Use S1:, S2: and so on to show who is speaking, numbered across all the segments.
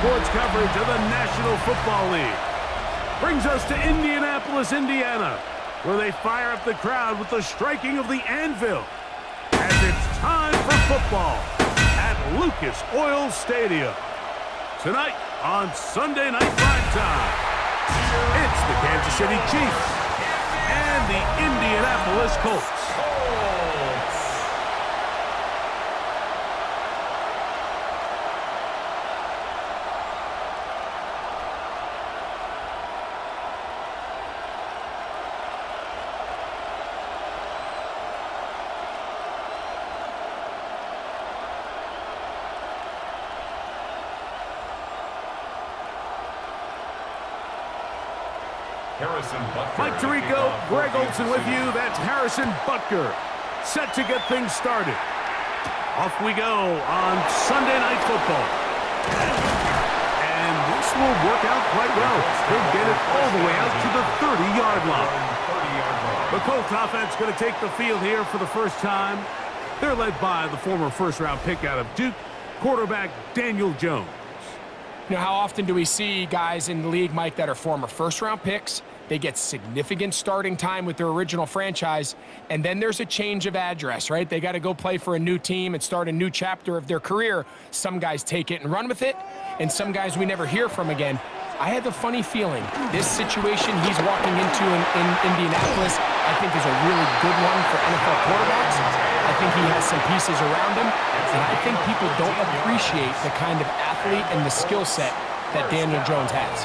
S1: sports coverage of the National Football League. Brings us to Indianapolis, Indiana, where they fire up the crowd with the striking of the anvil, as it's time for football at Lucas Oil Stadium. Tonight on Sunday Night Primetime, it's the Kansas City Chiefs and the Indianapolis Colts. Mike Tirico, Greg Olson with you. That's Harrison Butker, set to get things started. Off we go on Sunday Night Football. And this will work out quite well. They'll get it all the way out to the 30-yard line. The Colts offense going to take the field here for the first time. They're led by the former first-round pick out of Duke, quarterback Daniel Jones.
S2: You know, how often do we see guys in the league, Mike, that are former first-round picks? They get significant starting time with their original franchise, and then there's a change of address, right? They got to go play for a new team and start a new chapter of their career. Some guys take it and run with it, and some guys we never hear from again. I have a funny feeling this situation he's walking into in Indianapolis, I think, is a really good one for NFL quarterbacks. I think he has some pieces around him, and I think people don't appreciate the kind of athlete and the skill set that Daniel Jones has.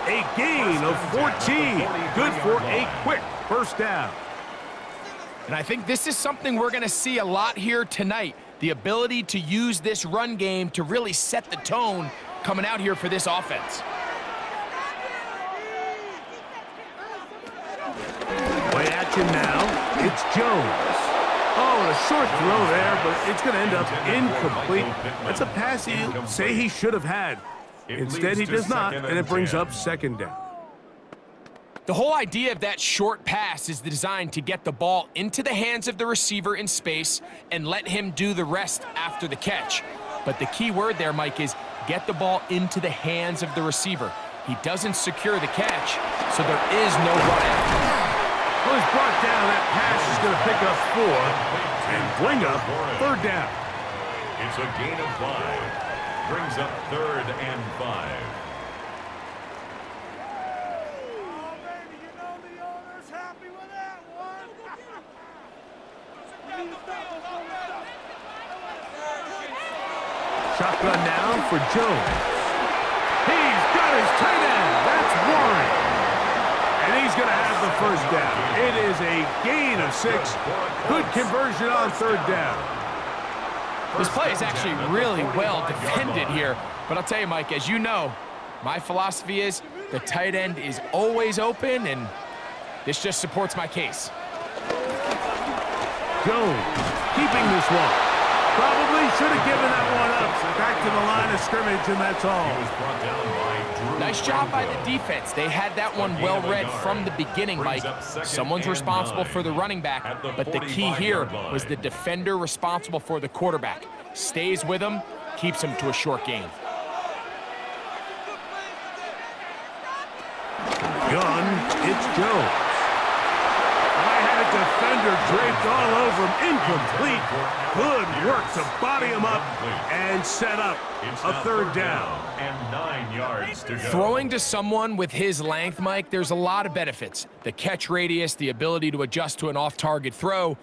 S1: A gain of 14, good for a quick first down.
S2: And I think this is something we're going to see a lot here tonight, the ability to use this run game to really set the tone coming out here for this offense.
S1: Play action now, it's Jones. Oh, a short throw there, but it's going to end up incomplete. That's a pass he'll say he should have had. Instead, he does not, and it brings up second down.
S2: The whole idea of that short pass is designed to get the ball into the hands of the receiver in space and let him do the rest after the catch. But the key word there, Mike, is get the ball into the hands of the receiver. He doesn't secure the catch, so there is no run after.
S1: Well, he's brought down. That pass is going to pick up 4 and bring up third down.
S3: It's a gain of 5. Brings up 3rd and 5.
S4: Oh, baby, you know the owner's happy with that one.
S1: Shotgun now for Jones. He's got his tight end. That's Warren. And he's going to have the first down. It is a gain of 6. Good conversion on third down.
S2: This play is actually really well defended here. But I'll tell you, Mike, as you know, my philosophy is the tight end is always open, and this just supports my case.
S1: Jones keeping this one. Probably should have given that one up. Back to the line of scrimmage, and that's all.
S2: Nice job by the defense. They had that one well read from the beginning, Mike. Someone's responsible for the running back, but the key here was the defender responsible for the quarterback. Stays with him, keeps him to a short gain.
S1: Gun, it's Jones. I had a defender draped all over him, incomplete. Good work to body him up and set up a third down.
S3: And 9 yards to go.
S2: Throwing to someone with his length, Mike, there's a lot of benefits. The catch radius, the ability to adjust to an off-target throw.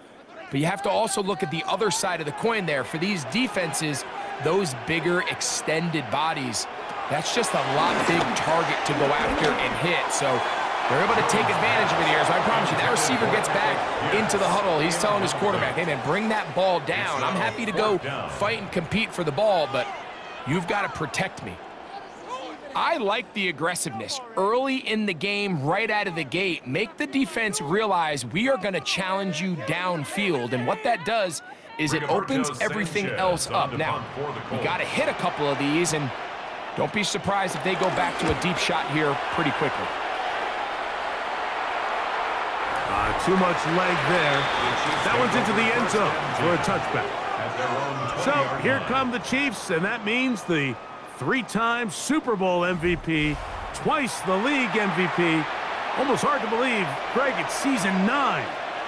S2: But you have to also look at the other side of the coin there. For these defenses, those bigger, extended bodies, that's just a lot big target to go after and hit. So they're able to take advantage of it here. So I promise you, that receiver gets back into the huddle. He's telling his quarterback, hey, man, bring that ball down. I'm happy to go fight and compete for the ball, but you've got to protect me. I like the aggressiveness early in the game, right out of the gate. Make the defense realize we are going to challenge you downfield, and what that does is it opens everything else up. Now, you got to hit a couple of these, and don't be surprised if they go back to a deep shot here pretty quickly.
S1: Too much leg there. That one's into the end zone for a touchback. So here come the Chiefs, and that means the Three-time Super Bowl MVP, twice the league MVP. Almost hard to believe, Greg, it's season 9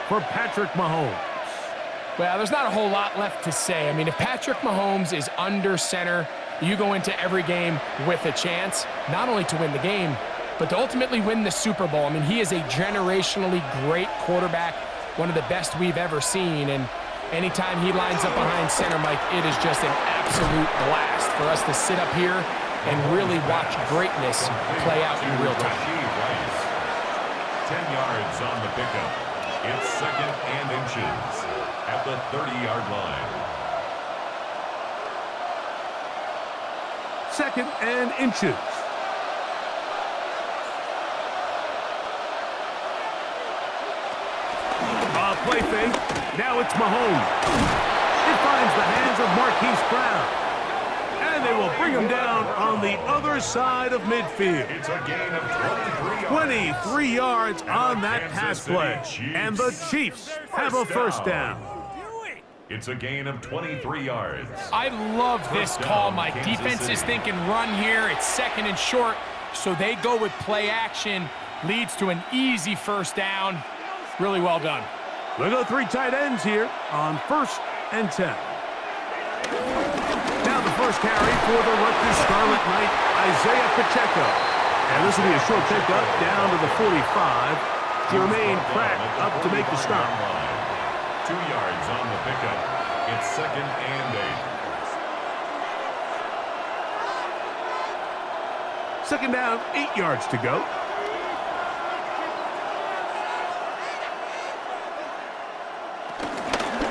S1: for Patrick Mahomes.
S2: Well, there's not a whole lot left to say. I mean, if Patrick Mahomes is under center, you go into every game with a chance, not only to win the game, but to ultimately win the Super Bowl. I mean, he is a generationally great quarterback, one of the best we've ever seen, and anytime he lines up behind center, Mike, it is just an absolute blast for us to sit up here and really watch greatness play out in real time.
S3: 10 yards on the pickup. It's 2nd and inches at the 30-yard line.
S1: 2nd and inches. Play fake. Now it's Mahomes. It finds the hands of Marquise Brown. And they will bring him down on the other side of midfield.
S3: It's a gain of 23
S1: yards on that pass play. And the Chiefs have a first down.
S3: It's a gain of 23 yards.
S2: I love this call, Mike. Defense is thinking run here. It's 2nd and short, so they go with play action. Leads to an easy first down. Really well done.
S1: We'll go 3 tight ends here on 1st and 10. Now the first carry for the Rutgers Scarlet Knight, Isaiah Pacheco. And this will be a short pickup down to the 45. Jermaine Pratt up to make the stop.
S3: 2 yards on the pickup. It's 2nd and 8.
S1: 2nd down, 8 yards to go.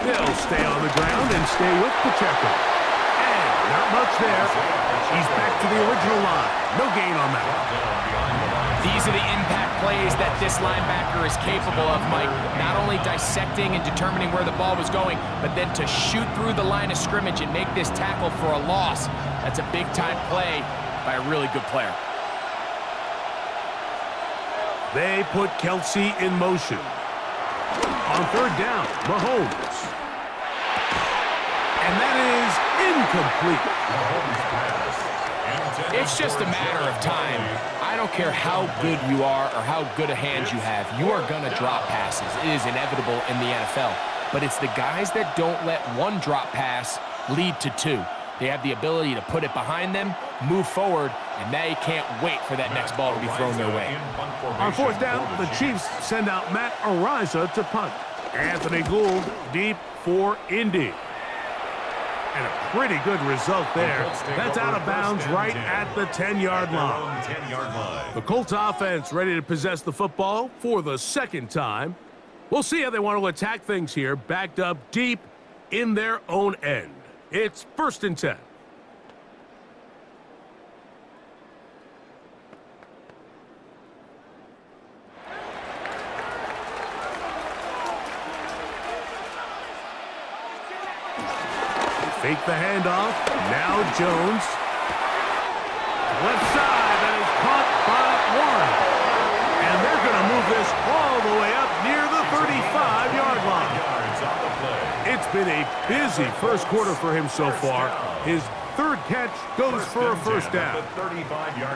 S1: They'll stay on the ground and stay with Pacheco. And not much there. He's back to the original line. No gain on that.
S2: These are the impact plays that this linebacker is capable of, Mike. Not only dissecting and determining where the ball was going, but then to shoot through the line of scrimmage and make this tackle for a loss. That's a big-time play by a really good player.
S1: They put Kelsey in motion. On 3rd down, Mahomes. And that is incomplete.
S2: It's just a matter of time. I don't care how good you are or how good a hand you have. You are going to drop passes. It is inevitable in the NFL. But it's the guys that don't let one drop pass lead to 2. They have the ability to put it behind them, move forward, and they can't wait for that next ball to be thrown their way.
S1: On 4th down, the Chiefs send out Matt Ariza to punt. Anthony Gould deep for Indy. And a pretty good result there. That's out of bounds right at the 10-yard line. The Colts offense ready to possess the football for the 2nd time. We'll see how they want to attack things here, backed up deep in their own end. It's 1st and 10. Fake the handoff. Now Jones. Left side, that is caught by Warren. And they're going to move this all the way up near the 35-yard line. It's been a busy first quarter for him so far. His 3rd catch goes for a first down.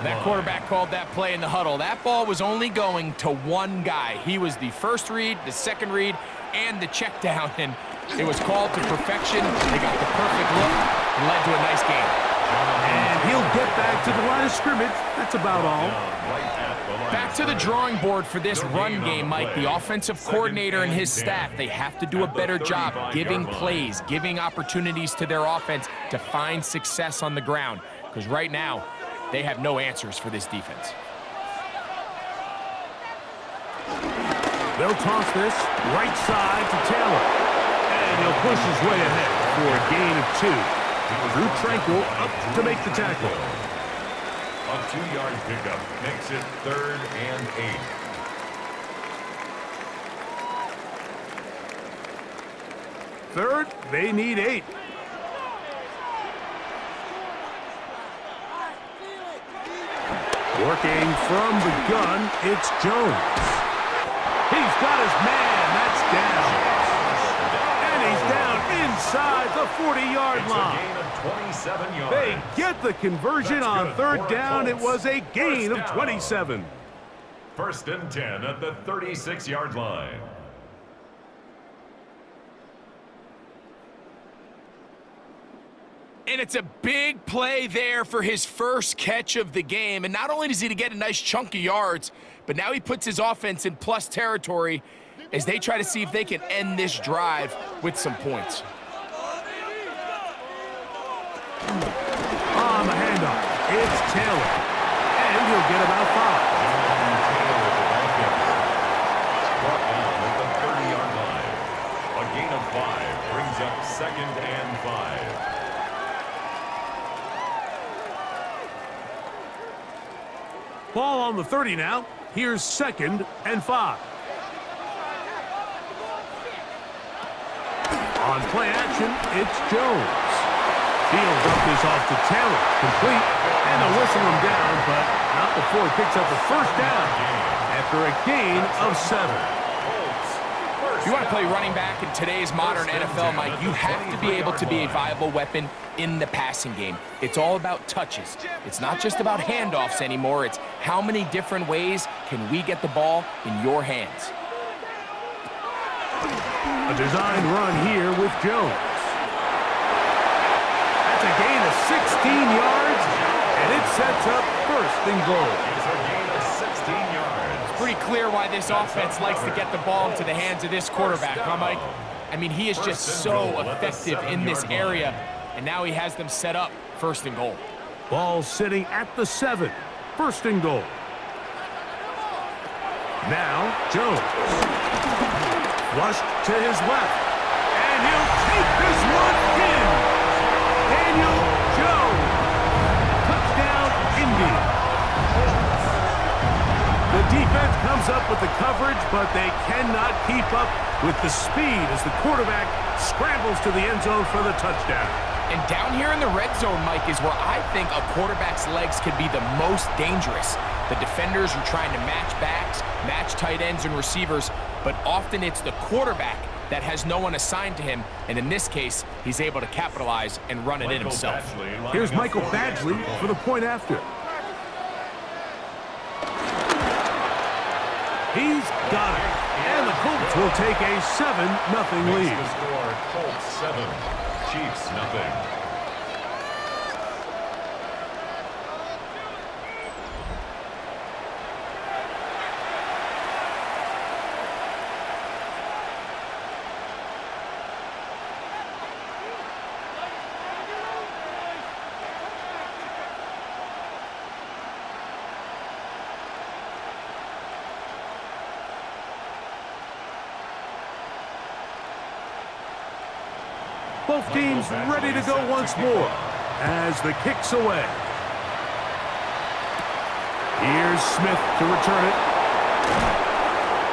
S2: That quarterback called that play in the huddle. That ball was only going to one guy. He was the first read, the second read, and the check down. And it was called to perfection. They got the perfect look and led to a nice game.
S1: And he'll get back to the line of scrimmage. That's about all.
S2: Back to the drawing board for this run game, Mike. The offensive coordinator and his staff, they have to do a better job giving plays, giving opportunities to their offense to find success on the ground. Because right now, they have no answers for this defense.
S1: They'll toss this right side to Taylor. And he'll push his way ahead for a gain of 2. Drew Tranquil up to make the tackle.
S3: A 2-yard pickup makes it 3rd and 8.
S1: 3rd, they need 8. Working from the gun, it's Jones. He's got his man, that's down. And he's down inside the 40-yard
S3: It's a
S1: line.
S3: gain of 27 yards.
S1: They get the conversion
S3: That's
S1: on
S3: good
S1: third
S3: for
S1: down. It
S3: Colts.
S1: was a gain
S3: First
S1: of
S3: down.
S1: 27.
S3: 1st and 10 at the 36-yard line.
S2: And it's a big play there for his first catch of the game. And not only does he get a nice chunk of yards, but now he puts his offense in plus territory as they try to see if they can end this drive with some points.
S1: On the handoff, it's Taylor. And he'll get about 5.
S3: Brought down at the 30-yard line. A gain of 5 brings up 2nd and 5.
S1: Ball on the 30 now. Here's 2nd and 5. On play action, it's Jones. He'll dump this off to Taylor. Complete. And they'll whistle him down, but not before he picks up a first down after a gain of 7.
S2: If you want to play running back in today's modern NFL, Mike, you have to be able to be a viable weapon in the passing game. It's all about touches. It's not just about handoffs anymore. It's how many different ways can we get the ball in your hands.
S1: A designed run here with Jones. That's a gain of 16 yards, and it sets up 1st and goal.
S3: It's a gain of 16 yards.
S2: Pretty clear why this offense likes to get the ball into the hands of this quarterback, huh, Mike? I mean, he is just so effective in this area, and now he has them set up 1st and goal.
S1: Ball sitting at the 7. 1st and goal. Now, Jones. Flushed to his left. And he'll take this one in. Daniel Jones. Touchdown, Indy. The defense comes up with the coverage, but they cannot keep up with the speed as the quarterback scrambles to the end zone for the touchdown.
S2: And down here in the red zone, Mike, is where I think a quarterback's legs can be the most dangerous. The defenders are trying to match backs, match tight ends and receivers, but often it's the quarterback that has no one assigned to him, and in this case, he's able to capitalize and run it in himself.
S1: Here's Michael Badgley for the point after. He's got it. And the Colts will take a 7-0
S3: Makes
S1: lead.
S3: the score Colts 7, Chiefs nothing.
S1: Both teams ready to go once more as the kick's away. Here's Smith to return it.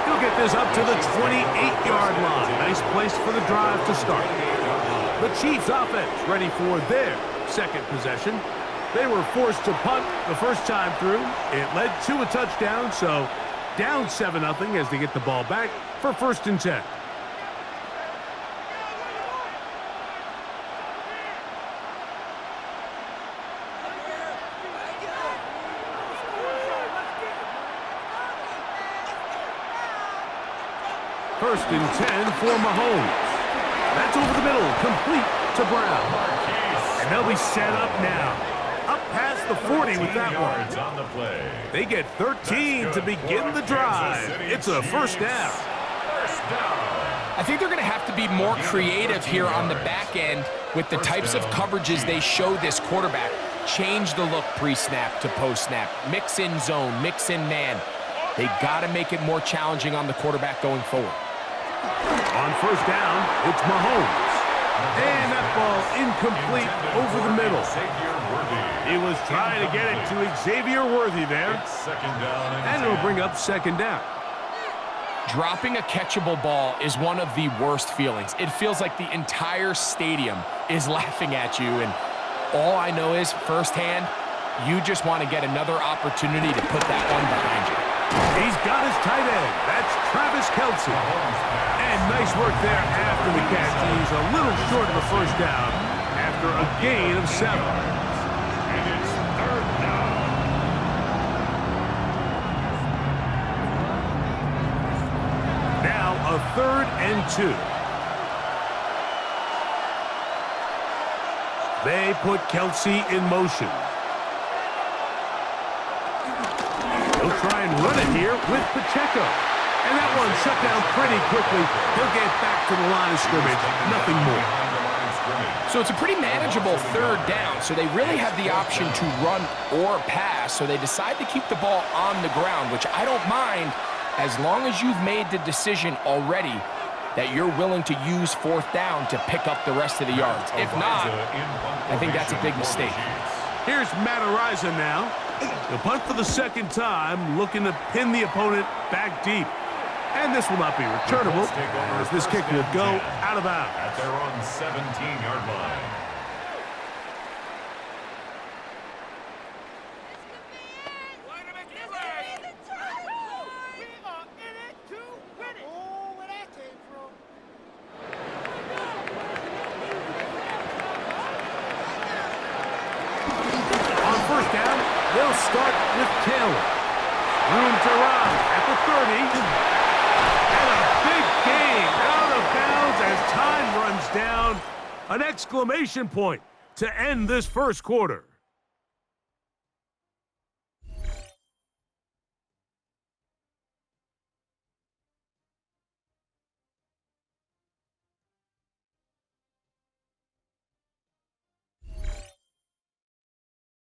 S1: He'll get this up to the 28-yard line. Nice place for the drive to start. The Chiefs offense ready for their 2nd possession. They were forced to punt the first time through. It led to a touchdown, so down 7-0 as they get the ball back for 1st and 10. First and 10 for Mahomes. That's over the middle, complete to Brown. And they'll be set up now. Up past the 40 with that one.
S3: On the play.
S1: They get 13 to begin the drive. It's a 1st down.
S3: First down.
S2: I think they're going to have to be more creative here on the back end with the types of coverages they show this quarterback. Change the look pre-snap to post-snap. Mix in zone, mix in man. They got to make it more challenging on the quarterback going forward.
S1: On 1st down, it's Mahomes. And that ball incomplete over the middle. He was trying to get it to Xavier Worthy there.
S3: It's 2nd down
S1: And it'll bring up 2nd down.
S2: Dropping a catchable ball is one of the worst feelings. It feels like the entire stadium is laughing at you, and all I know is firsthand, you just want to get another opportunity to put that one behind you.
S1: He's got his tight end. That's Travis Kelce. And nice work there after the catch. He's a little short of the first down after a gain of 7.
S3: And it's third down.
S1: Now a 3rd and 2. They put Kelce in motion. He'll try and run it here with Pacheco. And that one shut down pretty quickly. He'll get back to the line of scrimmage. Nothing more.
S2: So it's a pretty manageable 3rd down, so they really have the option to run or pass, so they decide to keep the ball on the ground, which I don't mind as long as you've made the decision already that you're willing to use 4th down to pick up the rest of the yards. If not, I think that's a big mistake.
S1: Here's Matt Ariza now. The punt for the 2nd time, looking to pin the opponent back deep. And this will not be returnable, as this kick will go out of bounds.
S3: At their own 17-yard line.
S1: On 1st down, they'll start with Taylor. Room to run at the 30. And a big gain out of bounds as time runs down. An exclamation point to end this 1st quarter.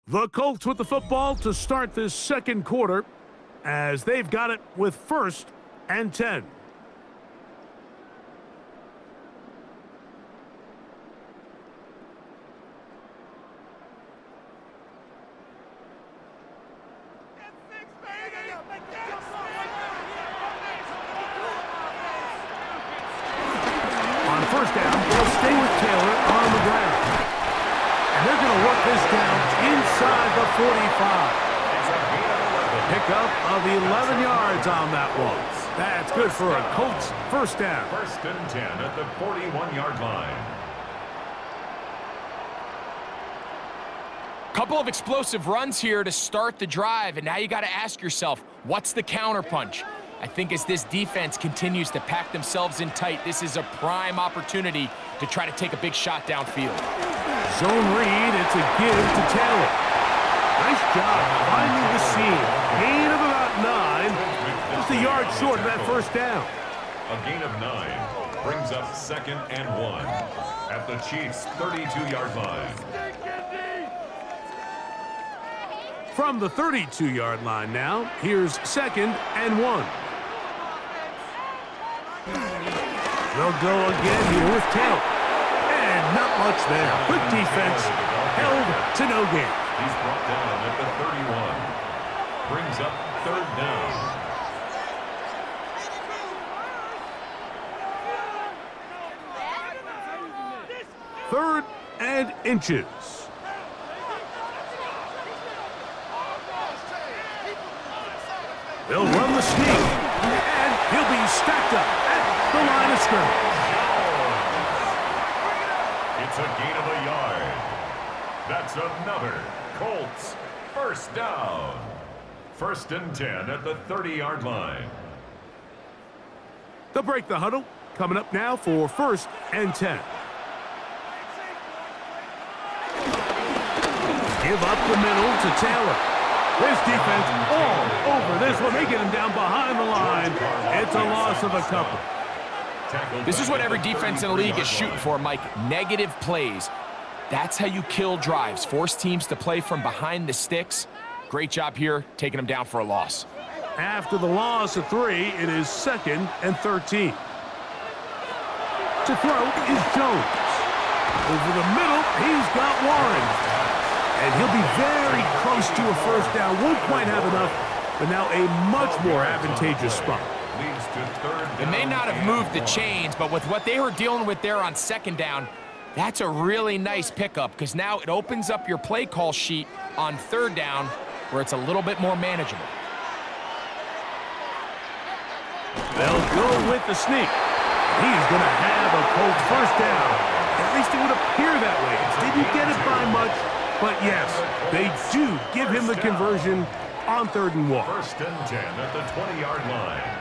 S1: The Colts with the football to start this 2nd quarter as they've got it with 1st and 10. On 1st down, they'll stay with Taylor on the ground. And they're going to work this down inside the 45. Pickup of 11 yards on that one. That's good for a Colts 1st down.
S3: 1st and 10 at the 41-yard line.
S2: Couple of explosive runs here to start the drive, and now you got to ask yourself, what's the counterpunch? I think as this defense continues to pack themselves in tight, this is a prime opportunity to try to take a big shot downfield.
S1: Zone read, it's a give to Taylor. Nice job finding the seam. Gain of about 9. Just a yard short of that 1st down.
S3: A gain of 9 brings up 2nd and 1 at the Chiefs' 32-yard line.
S1: From the 32-yard line now, here's 2nd and 1. They'll go again here with Taylor. And not much there. Good defense. Held to no gain.
S3: He's brought down at the 31. Brings up 3rd down.
S1: Third and inches. They'll run the sneak. And he'll be stacked up at the line of scrimmage.
S3: It's a gain of a yard. That's another Colts 1st down. 1st and 10 at the 30-yard line.
S1: They'll break the huddle. Coming up now for 1st and 10. Give up the middle to Taylor. This defense all over this one. They get him down behind the line. It's a loss of a couple.
S2: This is what every defense in the league is shooting for, Mike. Negative plays. That's how you kill drives. Force teams to play from behind the sticks. Great job here, taking them down for a loss.
S1: After the loss of 3, it is 2nd and 13. To throw is Jones. Over the middle, he's got Warren. And he'll be very close to a 1st down. Won't quite have enough, but now a much more advantageous spot.
S3: Leads to 3rd down.
S2: They may not have moved the chains, but with what they were dealing with there on 2nd down, That's a really nice pickup because now it opens up your play call sheet on third down where it's a little bit more manageable.
S1: They'll go with the sneak. He's going to have a Colts first down. At least it would appear that way. Didn't get it by much, but yes, they do give him the conversion on 3rd and 1.
S3: First and 10 at the 20-yard line.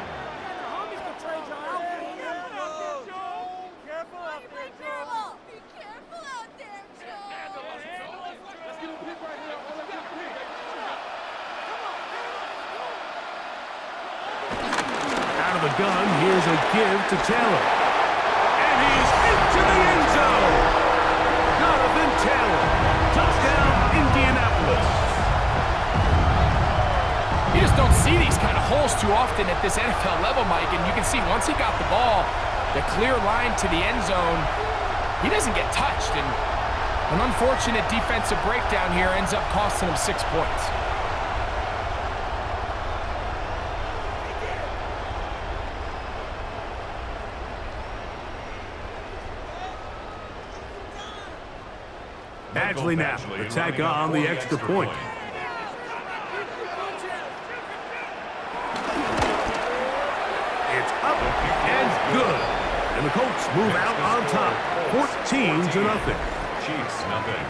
S1: Out of the gun, here's a give to Taylor. And he's into the end zone. Jonathan Taylor. Touchdown, Indianapolis.
S2: You just don't see these kind of holes too often at this NFL level, Mike, and you can see once he got the ball, the clear line to the end zone, he doesn't get touched, and an unfortunate defensive breakdown here ends up costing him 6 points.
S1: Badgley now, attack on the extra point. It's up and good. And the Colts move out on top, 14-0.
S3: Chiefs, nothing.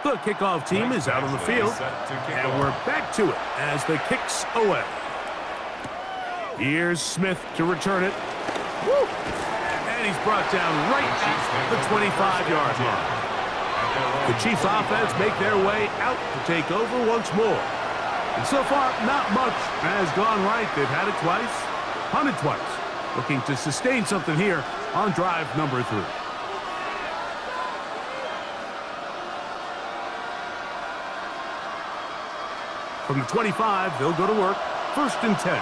S1: The kickoff team is out on the field, and we're back to it as the kicks away. Here's Smith to return it. Woo! And he's brought down right at the 25-yard line. The Chiefs offense make their way out to take over once more. And so far, not much has gone right. They've had it twice, punted twice, looking to sustain something here on drive number 3. From the 25, they'll go to work. 1st and 10.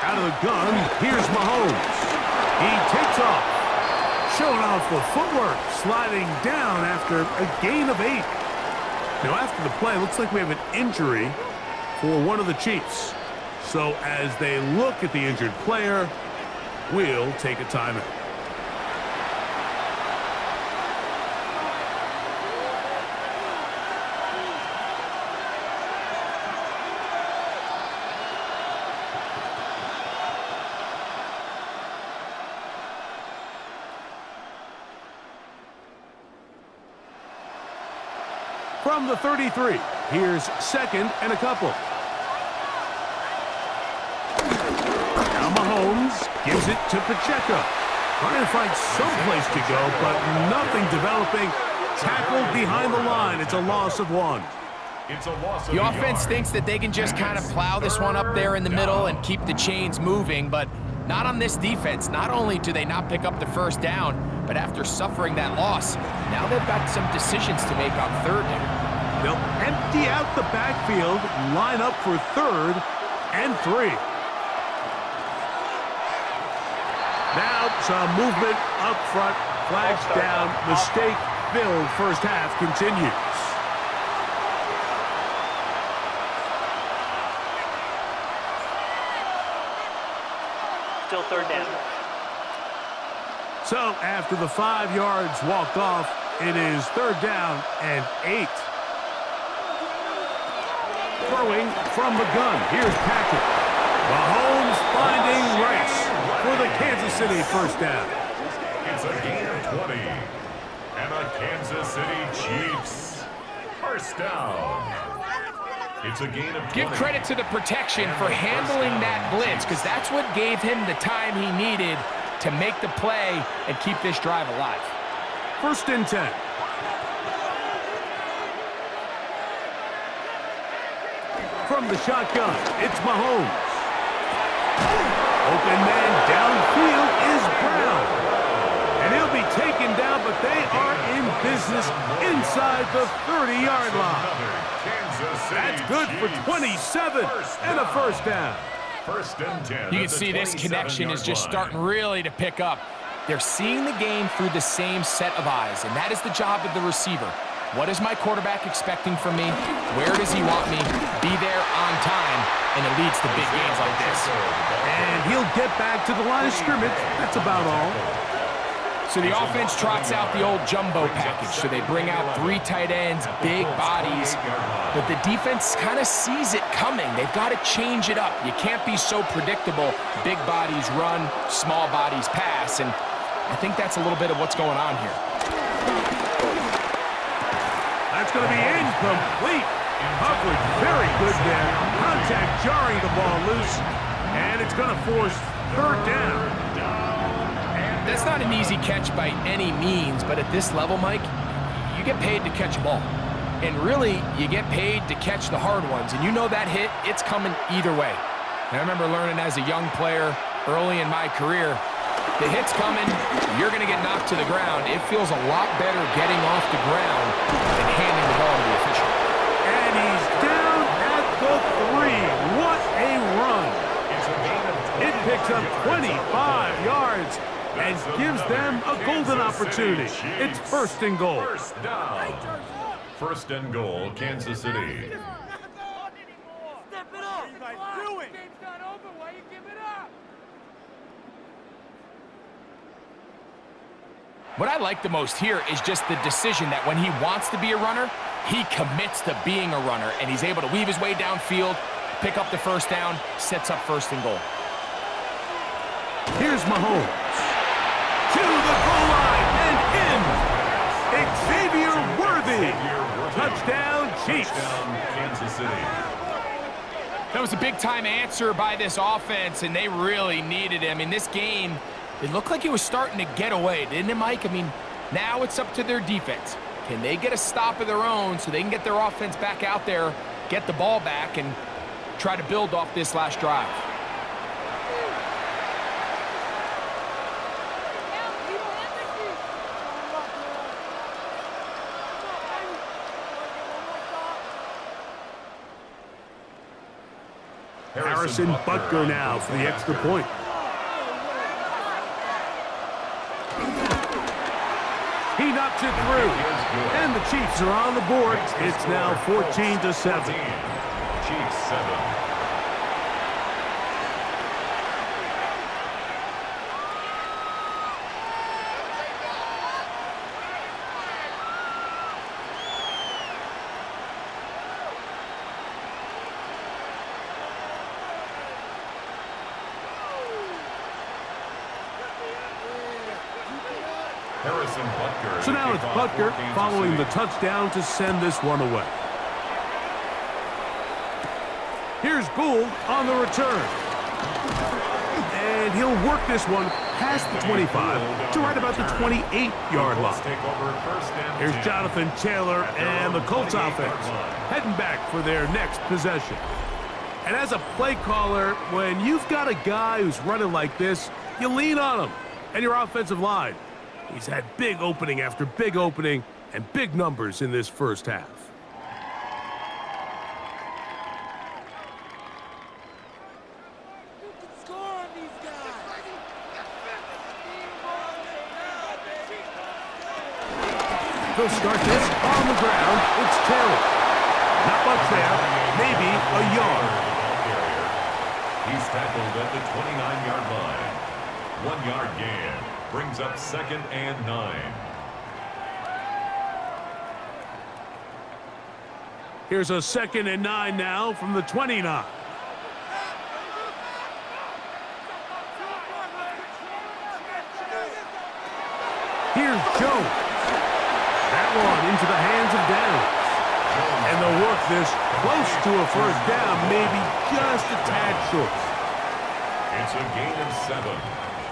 S1: Out of the gun, here's Mahomes. He takes off. Showing off the footwork, sliding down after a gain of 8. Now, after the play, looks like we have an injury for one of the Chiefs. So, as they look at the injured player, we'll take a timeout. From the 33, here's 2nd and a couple. Now Mahomes gives it to Pacheco. Trying to find some place to go, but nothing developing. Tackled behind the line. It's a loss of 1.
S3: It's a loss of
S2: The
S3: a
S2: offense
S3: yard.
S2: thinks that they can just kind of plow this one up there in the middle and keep the chains moving, but not on this defense. Not only do they not pick up the first down, but after suffering that loss, now they've got some decisions to make on 3rd down.
S1: They'll empty out the backfield, line up for 3rd and 3. Now some movement up front, flags down, mistake-filled first half continues.
S5: Still 3rd down.
S1: So after the 5 yards walked off, it is 3rd down and 8. Throwing from the gun. Here's Patrick. Mahomes finding Rice for the Kansas City first down.
S3: It's a gain of 20. And the Kansas City Chiefs. First down. It's a gain of 20.
S2: Give credit to the protection for handling that blitz, because that's what gave him the time he needed to make the play and keep this drive alive.
S1: 1st and 10. From the shotgun, it's Mahomes. Open man downfield is Brown. And he'll be taken down, but they are in business inside the 30-yard line. That's good for 27 and a first down.
S3: First and 10.
S2: You can see this connection is just starting really to pick up. They're seeing the game through the same set of eyes, and that is the job of the receiver. What is my quarterback expecting from me? Where does he want me? Be there on time, and it leads to big games like this.
S1: And he'll get back to the line of scrimmage. That's about all.
S2: So the offense trots out the old jumbo package. So they bring out 3 tight ends, big bodies, but the defense kind of sees it coming. They've got to change it up. You can't be so predictable. Big bodies run, small bodies pass, and I think that's a little bit of what's going on here.
S1: That's going to be incomplete. Coverage very good there. Contact jarring the ball loose, and it's going to force third down.
S2: That's not an easy catch by any means, but at this level, Mike, you get paid to catch a ball. And really, you get paid to catch the hard ones. And you know that hit, it's coming either way. And I remember learning as a young player early in my career, the hit's coming, you're going to get knocked to the ground. It feels a lot better getting off the ground than handing the ball to the official.
S1: And he's down at the 3. What a run. It picks up 25 yards. And gives them a golden opportunity. It's first and goal.
S3: First down. First and goal, Kansas City.
S4: Step it up. What are you guys doing? The game's not over. Why you give it up?
S2: What I like the most here is just the decision that when he wants to be a runner, he commits to being a runner, and he's able to weave his way downfield, pick up the first down, sets up first and goal.
S1: Here's Mahomes. To the goal line and in. Xavier Worthy. Touchdown, Chiefs.
S3: Touchdown, Kansas City.
S2: That was a big-time answer by this offense, and they really needed him. In this game, it looked like it was starting to get away, didn't it, Mike? I mean, now it's up to their defense. Can they get a stop of their own so they can get their offense back out there, get the ball back, and try to build off this last drive?
S1: Harrison Butker now for the extra point. He knocks it through. And the Chiefs are on the board. It's now 14-7.
S3: Chiefs 7.
S1: So now it's Butker following the touchdown to send this one away. Here's Gould on the return. And he'll work this one past the 25 to right about the 28-yard line. Here's Jonathan Taylor and the Colts offense heading back for their next possession. And as a play caller, when you've got a guy who's running like this, you lean on him and your offensive line. He's had big opening after big opening and big numbers in this first half. They'll start this on the ground. It's Taylor. Not much there. Maybe a yard.
S3: He's tackled at the 29-yard line. 1 yard gain. Brings up 2nd and 9.
S1: Here's a 2nd and 9 now from the 29. Here's Jones. That one into the hands of Downs. And they'll work this close to a first down, maybe just a tad short.
S3: It's a gain of 7.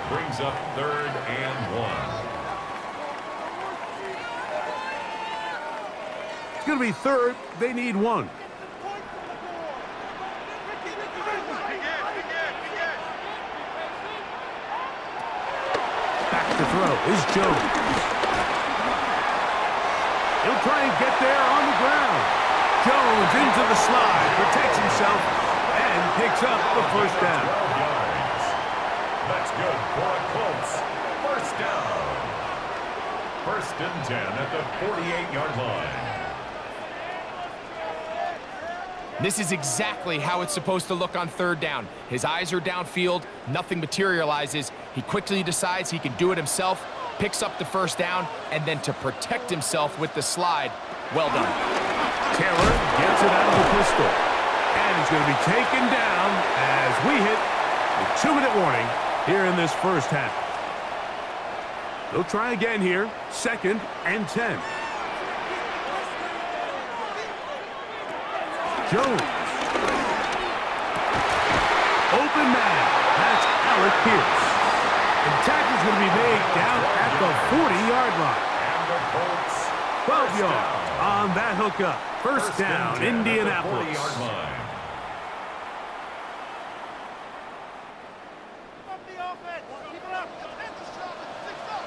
S3: Brings up 3rd and 1.
S1: It's going to be 3rd. They need 1. to throw is Jones. He'll try and get there on the ground. Jones into the slide, protects himself, and picks up the first down.
S3: 12 yards. That's good for a Colts. First down. First and 10 at the 48-yard line.
S2: This is exactly how it's supposed to look on third down. His eyes are downfield, nothing materializes. He quickly decides he can do it himself, picks up the first down, and then to protect himself with the slide, well done.
S1: Taylor gets it out of the pistol. And he's going to be taken down as we hit the 2-minute warning here in this first half. They'll try again here, 2nd and 10. Jones. Open man. That's Alec Pierce. And the tackle's going to be made down at the 40-yard line.
S3: And the Colts.
S1: 12 yards on that hookup. First down, Indianapolis.
S3: 40-yard line.
S4: Up the offense. Keep it up. Hit the shot. 6 up.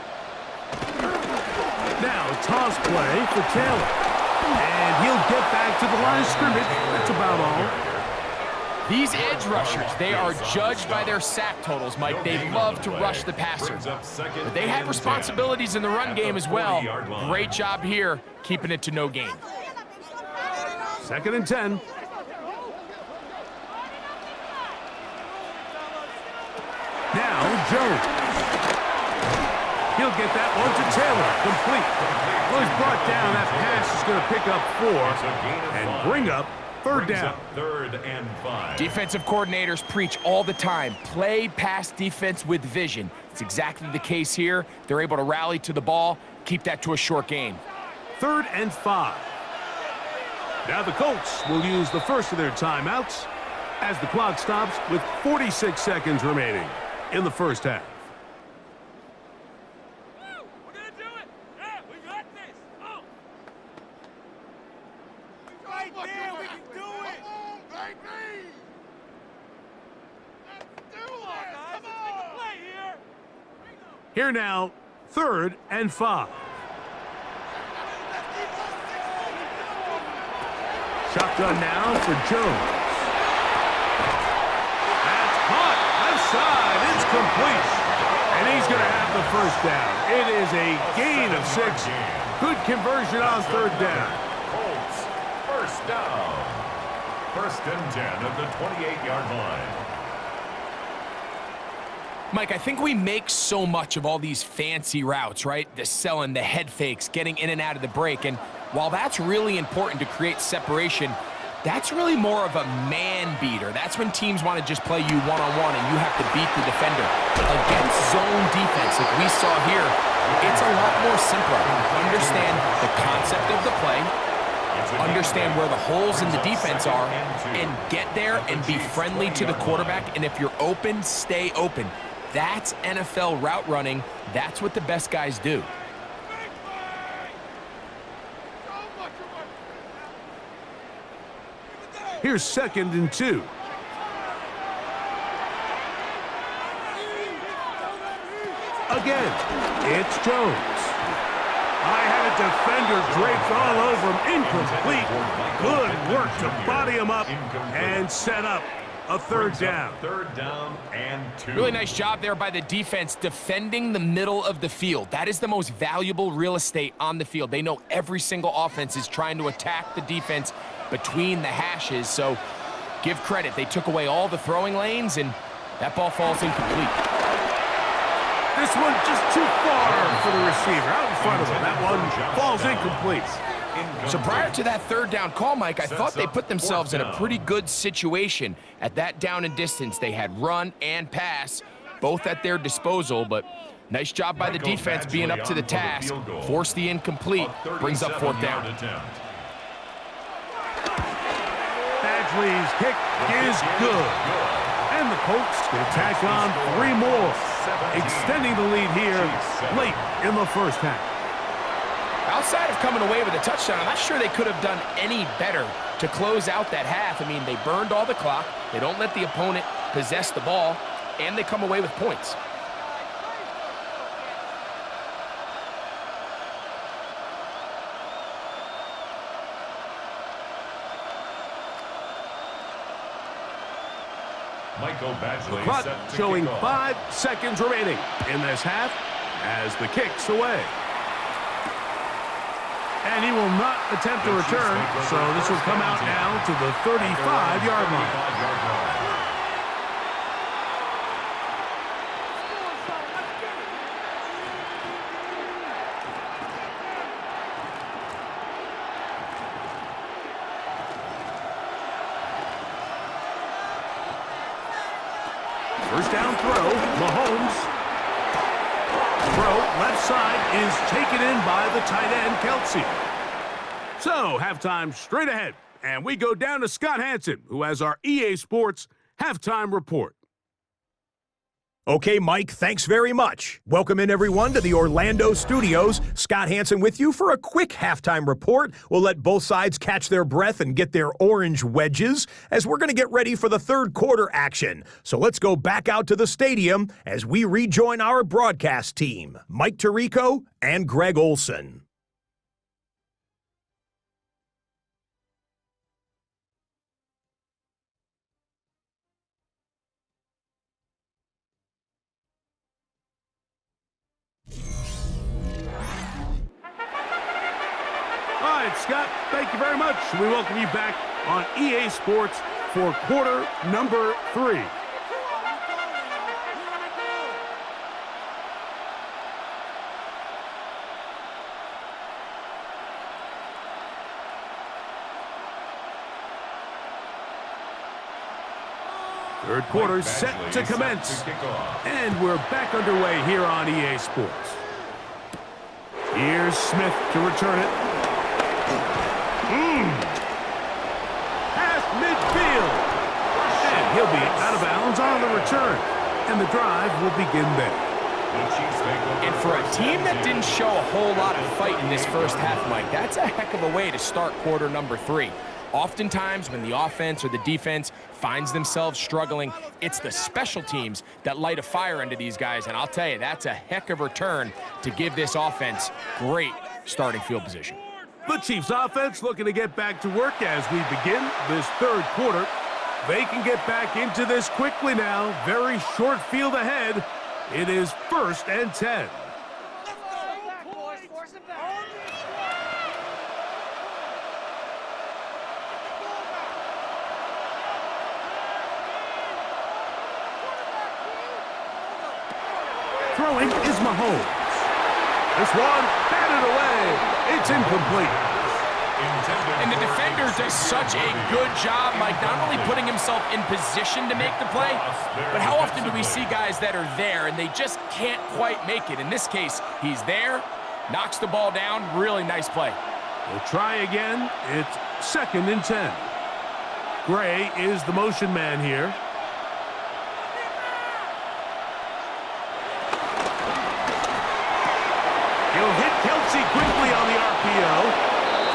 S1: Now a toss play for Taylor. And he'll get back to the line of scrimmage. That's about all.
S2: These edge rushers, they are judged by their sack totals, Mike. They love to rush the passer. But they have responsibilities in the run game as well. Great job here, keeping it to no gain.
S1: 2nd and 10. Now Jones. He'll get that one to Taylor, complete. Well, he's brought down. That pass is going to pick up 4 and bring up third down.
S3: 3rd and 5.
S2: Defensive coordinators preach all the time, play pass defense with vision. It's exactly the case here. They're able to rally to the ball, keep that to a short gain.
S1: 3rd and 5. Now the Colts will use the first of their timeouts as the clock stops with 46 seconds remaining in the first half.
S4: We're going to do it. Yeah, we got this. Oh. Right there, we can do it. Come on, baby. Let's do it. Come on, guys. Let's make a play here.
S1: Here now, 3rd and 5. Shotgun now for Jones. That's caught. Left side. It's complete. And he's going to have the first down. It is a gain of 6. Good conversion on third down.
S3: Colts. First down. 1st and 10 at the 28-yard line.
S2: Mike, I think we make so much of all these fancy routes, right? The selling, the head fakes, getting in and out of the break. And while that's really important to create separation, that's really more of a man beater. That's when teams want to just play you one-on-one and you have to beat the defender. Against zone defense, like we saw here, it's a lot more simpler. Understand the concept of the play, understand where the holes in the defense are, and get there and be friendly to the quarterback. And if you're open, stay open. That's NFL route running. That's what the best guys do.
S1: Here's 2nd and 2. Again, it's Jones. I had a defender draped all over him. Incomplete. Good work to body him up and set up a third down.
S3: 3rd down and 2.
S2: Really nice job there by the defense defending the middle of the field. That is the most valuable real estate on the field. They know every single offense is trying to attack the defense between the hashes, so give credit. They took away all the throwing lanes, and that ball falls incomplete.
S1: This one just too far for the receiver. Out in front of him. That one falls incomplete.
S2: So prior to that third down call, Mike, I thought they put themselves in a pretty good situation. At that down and distance, they had run and pass, both at their disposal, but nice job by the defense being up to the task. Force the incomplete, brings up 4th down.
S1: Badgley's kick is good. And the Colts will tack on 3 more, extending the lead here late in the first half.
S2: Outside of coming away with a touchdown, I'm not sure they could have done any better to close out that half. I mean, they burned all the clock. They don't let the opponent possess the ball, and they come away with points.
S3: Michael
S1: The
S3: Badgley
S1: clock
S3: set to
S1: showing
S3: kick off.
S1: 5 seconds remaining in this half as the kick's away. And he will not attempt to return, so this will come out now to the 35-yard line. First down throw, Mahomes. Throw, left side, is taken in by the tight end, Kelsey. So, halftime straight ahead, and we go down to Scott Hansen, who has our EA Sports halftime report.
S5: Okay, Mike, thanks very much. Welcome in, everyone, to the Orlando studios. Scott Hansen with you for a quick halftime report. We'll let both sides catch their breath and get their orange wedges as we're going to get ready for the third quarter action. So let's go back out to the stadium as we rejoin our broadcast team, Mike Tirico and Greg Olson.
S1: All right, Scott, thank you very much. We welcome you back on EA Sports for quarter number 3. Third quarter set to commence. And we're back underway here on EA Sports. Here's Smith to return it. Past midfield. And he'll be out of bounds on the return. And the drive will begin there.
S2: And for a team that didn't show a whole lot of fight in this first half, Mike, that's a heck of a way to start quarter number 3. Oftentimes, when the offense or the defense finds themselves struggling, it's the special teams that light a fire into these guys. And I'll tell you, that's a heck of a return to give this offense great starting field position.
S1: The Chiefs offense looking to get back to work as we begin this third quarter. They can get back into this quickly now. Very short field ahead. It is 1st and 10. Throwing is Mahomes. This one batted away. It's incomplete.
S2: And the defender does such a good job, Mike, not only putting himself in position to make the play, but how often do we see guys that are there and they just can't quite make it? In this case, he's there, knocks the ball down. Really nice play.
S1: We'll try again. It's 2nd and 10. Gray is the motion man here. He'll hit Kelsey quickly on the RPO.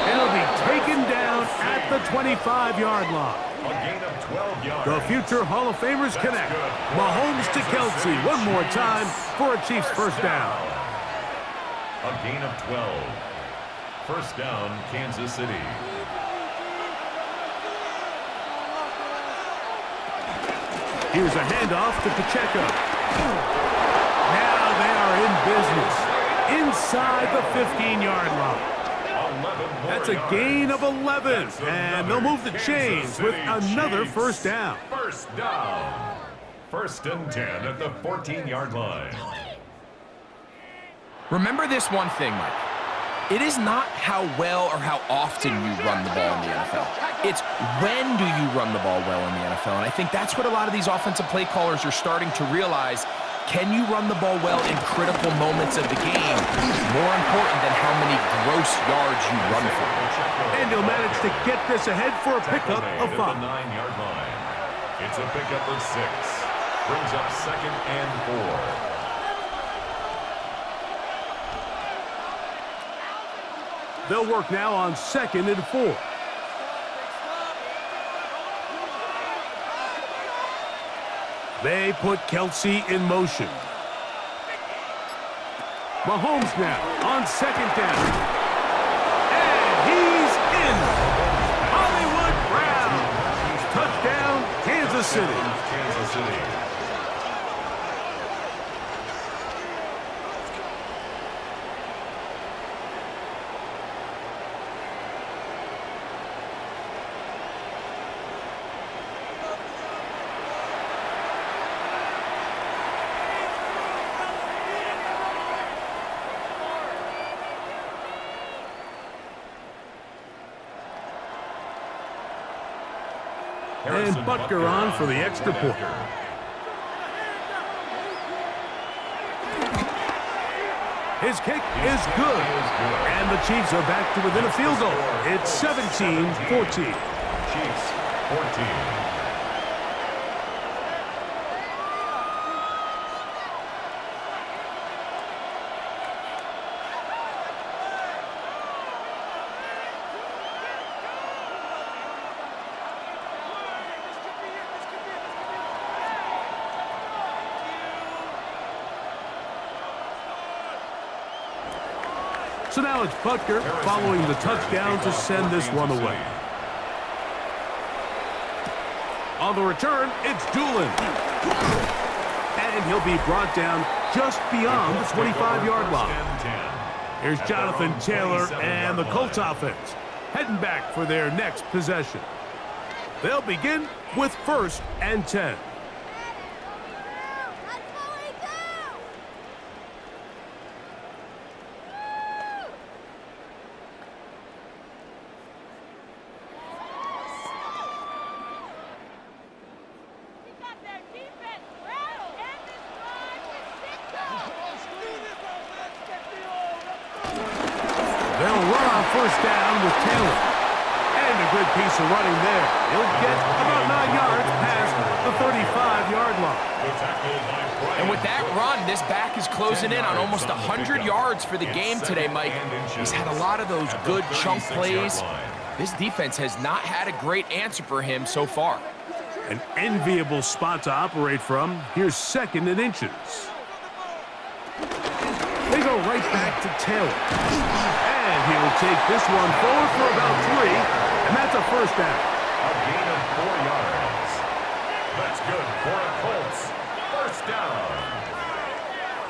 S1: And it'll be taken down at the 25-yard line.
S3: A gain of 12 yards.
S1: The future Hall of Famers connect. Mahomes to Kelsey one more time for a Chiefs first down.
S3: A gain of 12. First down, Kansas City.
S1: Here's a handoff to Pacheco. Now they are in business inside the 15-yard line. That's a gain of 11, and they'll move the chains with another first down.
S3: First down. 1st and 10 at the 14-yard line.
S2: Remember this one thing, Mike. It is not how well or how often you run the ball in the NFL. It's when do you run the ball well in the NFL, and I think that's what a lot of these offensive play callers are starting to realize. Can you run the ball well in critical moments of the game? More important than how many gross yards you run for.
S1: And he'll manage to get this ahead for a pickup of 5.
S3: The 9-yard line. It's a pickup of 6. Brings up 2nd and
S1: 4. They'll work now on 2nd and 4. They put Kelsey in motion. Mahomes now on 2nd down. And he's in. Hollywood Brown. Touchdown, Kansas City. And Butker on for the extra point. His kick is good. And the Chiefs are back to within a field goal. It's 17-14.
S3: Chiefs 14.
S1: So now it's Butker following the touchdown to send this one away. On the return, it's Doolin. And he'll be brought down just beyond the 25-yard line. Here's Jonathan Taylor and the Colts offense heading back for their next possession. They'll begin with 1st and 10. They'll run on 1st down with Taylor. And a good piece of running there. He'll get about 9 yards past the 35-yard line.
S2: And with that run, this back is closing in on almost 100 yards for the game today, Mike. He's had a lot of those good chunk plays. This defense has not had a great answer for him so far.
S1: An enviable spot to operate from. Here's 2nd and inches. They go right back to Taylor. And he'll take this one forward for about 3. And that's a 1st down.
S3: A gain of 4 yards. That's good for a Colts. 1st down.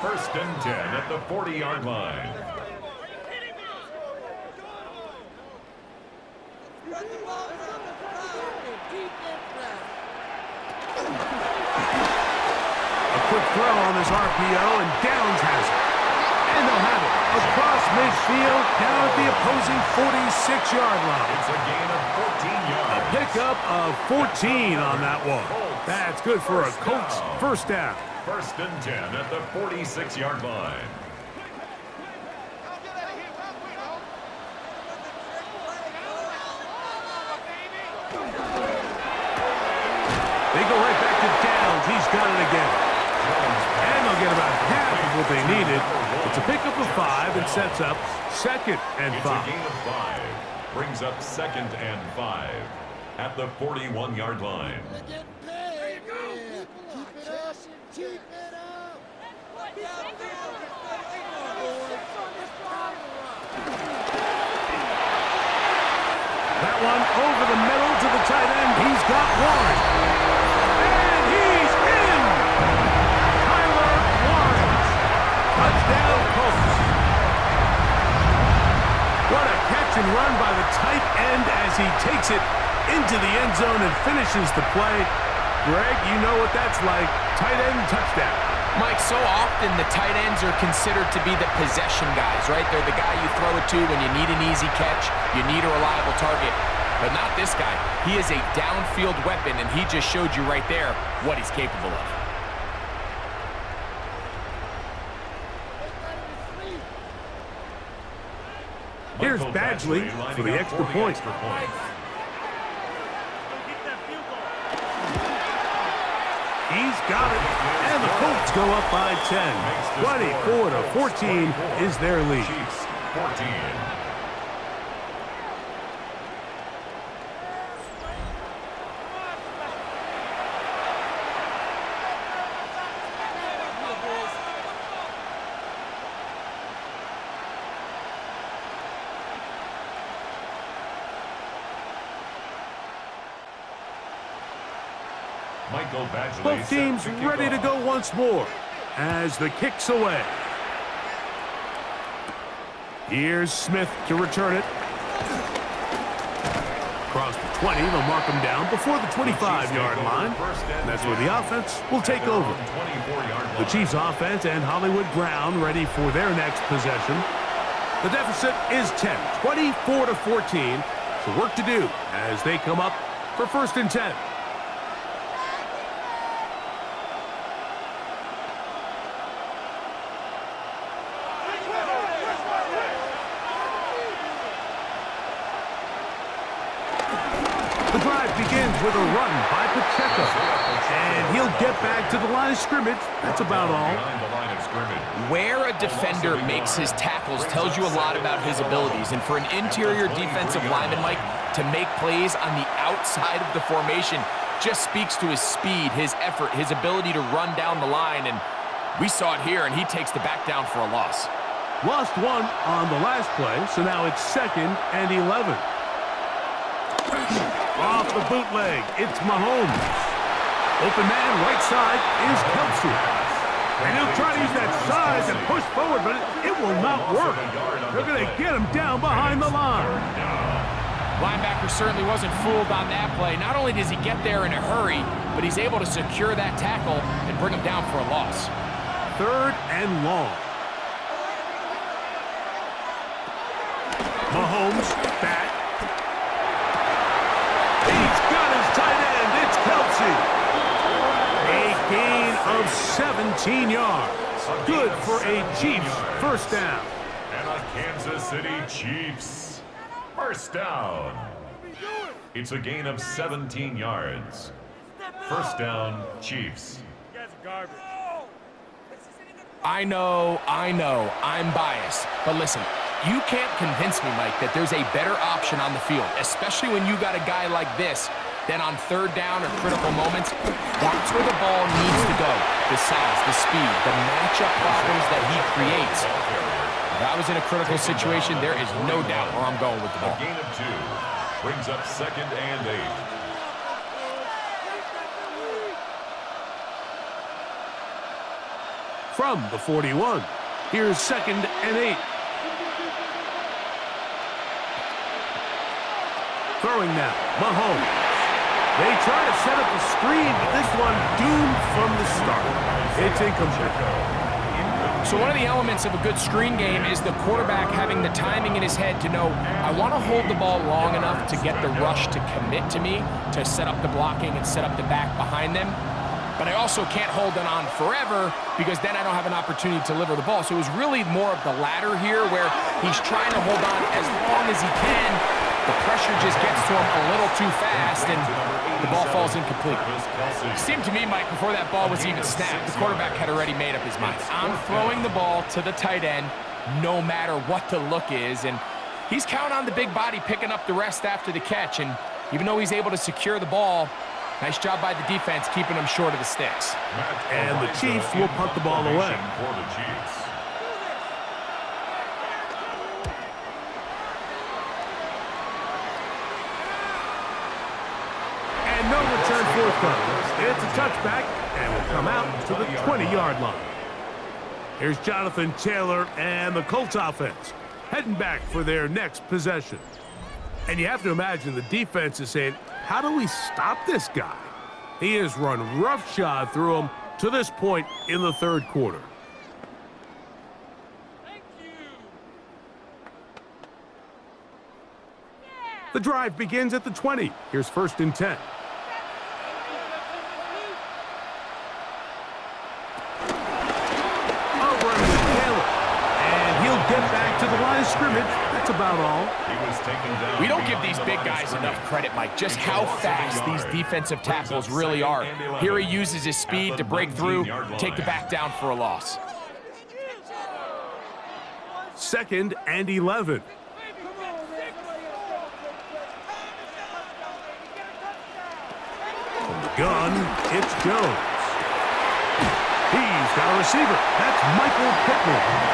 S3: 1st and 10 at the 40-yard line.
S1: A quick throw on this RPO, and Downs has it. And they'll have it across midfield, down at the opposing 46-yard line.
S3: It's a gain of 14 yards.
S1: A pickup of 14 on that one. That's good for a Colts 1st down.
S3: 1st and 10 at the 46-yard line.
S1: They go right back to Downs. He's got it again. And they'll get about half of what they needed. It's a pickup of 5 and sets up 2nd and 5.
S3: It's a gain of 5. Brings up 2nd and 5 at the 41-yard line.
S1: That one over the middle to the tight end. He's got one. And he's in. Tyler Lawrence. Touchdown, Colts. What a catch and run by the tight end as he takes it into the end zone and finishes the play. Greg, you know what that's like. Tight end touchdown.
S2: Mike, so often the tight ends are considered to be the possession guys, right? They're the guy you throw it to when you need an easy catch, you need a reliable target. But not this guy. He is a downfield weapon, and he just showed you right there what he's capable of.
S1: Here's Badgley for the extra point. He's got it, and the Colts go up by 10. 24-14 is their lead.
S3: Chiefs 14.
S1: Both teams ready to go once more as the kick's away. Here's Smith to return it. Across the 20, they'll mark him down before the 25-yard line. And that's where the offense will take over. The Chiefs offense and Hollywood Brown ready for their next possession. The deficit is 10, 24-14. So work to do as they come up for 1st and 10. The drive begins with a run by Pacheco. And he'll get back to the line of scrimmage. That's about all.
S2: Where a defender makes his tackles tells you a lot about his abilities. And for an interior defensive lineman, Mike, to make plays on the outside of the formation just speaks to his speed, his effort, his ability to run down the line. And we saw it here, and he takes the back down for a loss.
S1: Lost one on the last play, so now it's 2nd and 11. Off the bootleg, it's Mahomes. Open man, right side, is Kelsey. And he'll try to use that size and push forward, but it will not work. They're going to get him down behind the line.
S2: Linebacker certainly wasn't fooled on that play. Not only does he get there in a hurry, but he's able to secure that tackle and bring him down for a loss.
S1: 3rd and long. Mahomes back. He's got his tight end. It's Kelsey. A gain of 17 yards. Good for a Chiefs first down.
S3: And a Kansas City Chiefs first down. It's a gain of 17 yards. First down, Chiefs.
S4: You guys are garbage.
S2: I know, I'm biased. But listen, you can't convince me, Mike, that there's a better option on the field, especially when you got a guy like this, than on 3rd down or critical moments. That's where the ball needs to go. The size, the speed, the matchup problems that he creates. If I was in a critical situation, there is no doubt where I'm going with the ball.
S3: A gain of 2 brings up 2nd and 8.
S1: From the 41, here's 2nd and 8. Throwing now, Mahomes. They try to set up the screen, but this one doomed from the start. It's incomplete.
S2: So one of the elements of a good screen game is the quarterback having the timing in his head to know, I want to hold the ball long enough to get the rush to commit to me, to set up the blocking and set up the back behind them. But I also can't hold it on forever because then I don't have an opportunity to deliver the ball. So it was really more of the latter here where he's trying to hold on as long as he can. The pressure just gets to him a little too fast and the ball falls incomplete. It seemed to me, Mike, before that ball was even snapped, the quarterback had already made up his mind. I'm throwing the ball to the tight end no matter what the look is. And he's counting on the big body picking up the rest after the catch. And even though he's able to secure the ball, nice job by the defense keeping him short of the sticks.
S1: And the Chiefs will punt the ball away.
S3: For the Chiefs.
S1: And no return forthcoming. It's a touchback, and will come out to the 20-yard line. Here's Jonathan Taylor and the Colts offense heading back for their next possession. And you have to imagine the defense is saying, how do we stop this guy? He has run roughshod through him to this point in the 3rd quarter. The drive begins at the 20. Here's 1st and 10. Get back to the line of scrimmage. That's about all.
S3: He was taken down.
S2: We don't give these big guys enough credit, Mike, just how fast these defensive tackles really are. Here he uses his speed to break through, take the back down for a loss.
S1: 2nd and 11. From the gun, it's Jones. He's got a receiver. That's Michael Pittman.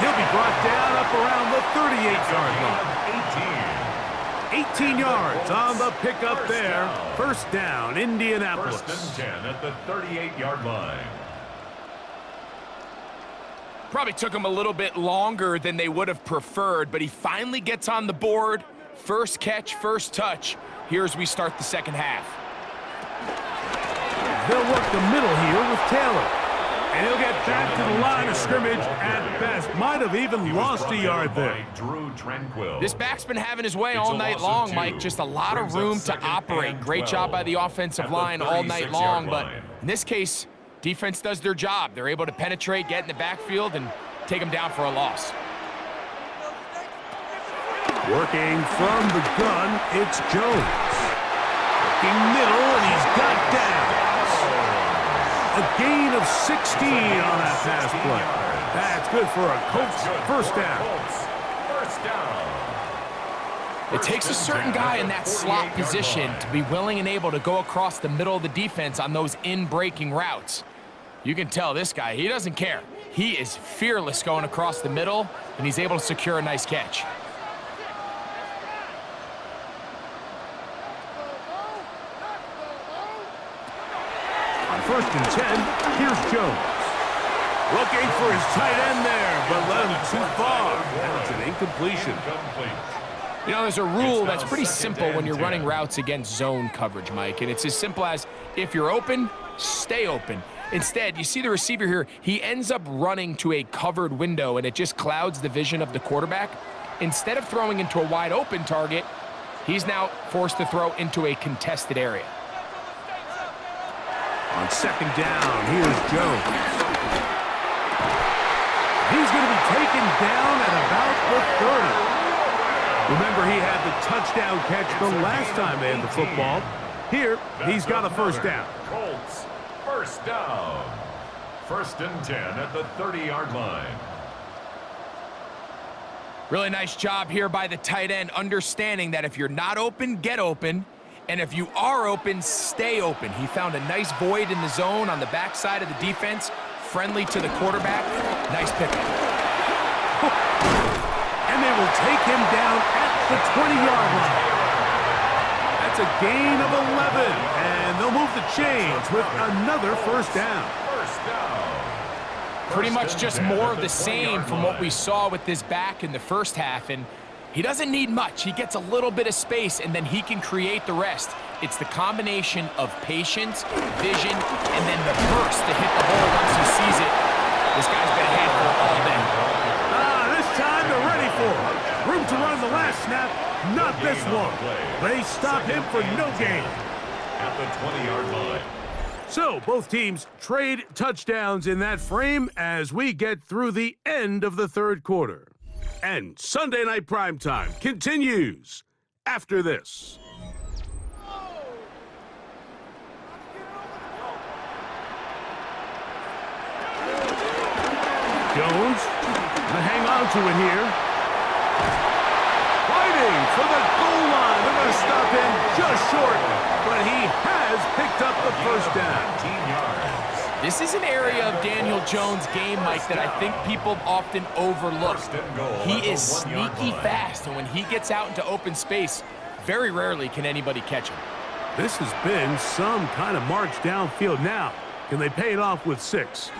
S1: He'll be brought down up around the 38-yard line. 18 yards on the pickup there. First down, Indianapolis.
S3: 1st and 10 at the 38-yard line.
S2: Probably took him a little bit longer than they would have preferred, but he finally gets on the board. First catch, first touch. Here as we start the 2nd half.
S1: They'll work the middle here with Taylor. And he'll get back to the line of scrimmage at best. Might have even lost a yard there.
S2: This back's been having his way all night long, Mike. Just a lot of room to operate. Great job by the offensive line all night long. But in this case, defense does their job. They're able to penetrate, get in the backfield, and take him down for a loss.
S1: Working from the gun, it's Jones. Looking middle, and he's got downs. A gain of 16 on that pass play. That's good for a Colts first down.
S2: It takes a certain guy in that slot position to be willing and able to go across the middle of the defense on those in-breaking routes. You can tell this guy, he doesn't care. He is fearless going across the middle, and he's able to secure a nice catch.
S1: On 1st and 10, here's Jones. Looking for his tight end there, but led him too far. That's an incompletion.
S2: You know, there's a rule that's pretty simple when you're running routes against zone coverage, Mike, and it's as simple as if you're open, stay open. Instead, you see the receiver here, he ends up running to a covered window, and it just clouds the vision of the quarterback. Instead of throwing into a wide open target, he's now forced to throw into a contested area.
S1: On 2nd down, here's Jones. He's going to be taken down at about the 30. Remember, he had the touchdown catch the last time they had the football. Here, he's got a first down.
S3: Colts, first down. 1st and 10 at the 30-yard line.
S2: Really nice job here by the tight end, understanding that if you're not open, get open. And if you are open, stay open. He found a nice void in the zone on the backside of the defense, friendly to the quarterback. Nice pickup.
S1: And they will take him down at the 20-yard line. That's a gain of 11, and they'll move the chains with another first down.
S2: Pretty much just more of the same from what we saw with this back in the first half, and he doesn't need much. He gets a little bit of space, and then he can create the rest. It's the combination of patience, vision, and then the burst to hit the hole once he sees it. This guy's been a handful all day.
S1: This time they're ready for it. Room to run the last snap, not this one. They stop him for no gain.
S3: At the 20-yard line.
S1: So both teams trade touchdowns in that frame as we get through the end of the 3rd quarter. And Sunday Night Primetime continues after this. Jones gonna hang on to it here. Fighting for the goal line. They're gonna stop him just short, but he has picked up the first down.
S3: 15 yards.
S2: This is an area of Daniel Jones' game, Mike, that I think people often overlook. He is sneaky fast, and when he gets out into open space, very rarely can anybody catch him.
S1: This has been some kind of march downfield now. Can they pay it off with 6?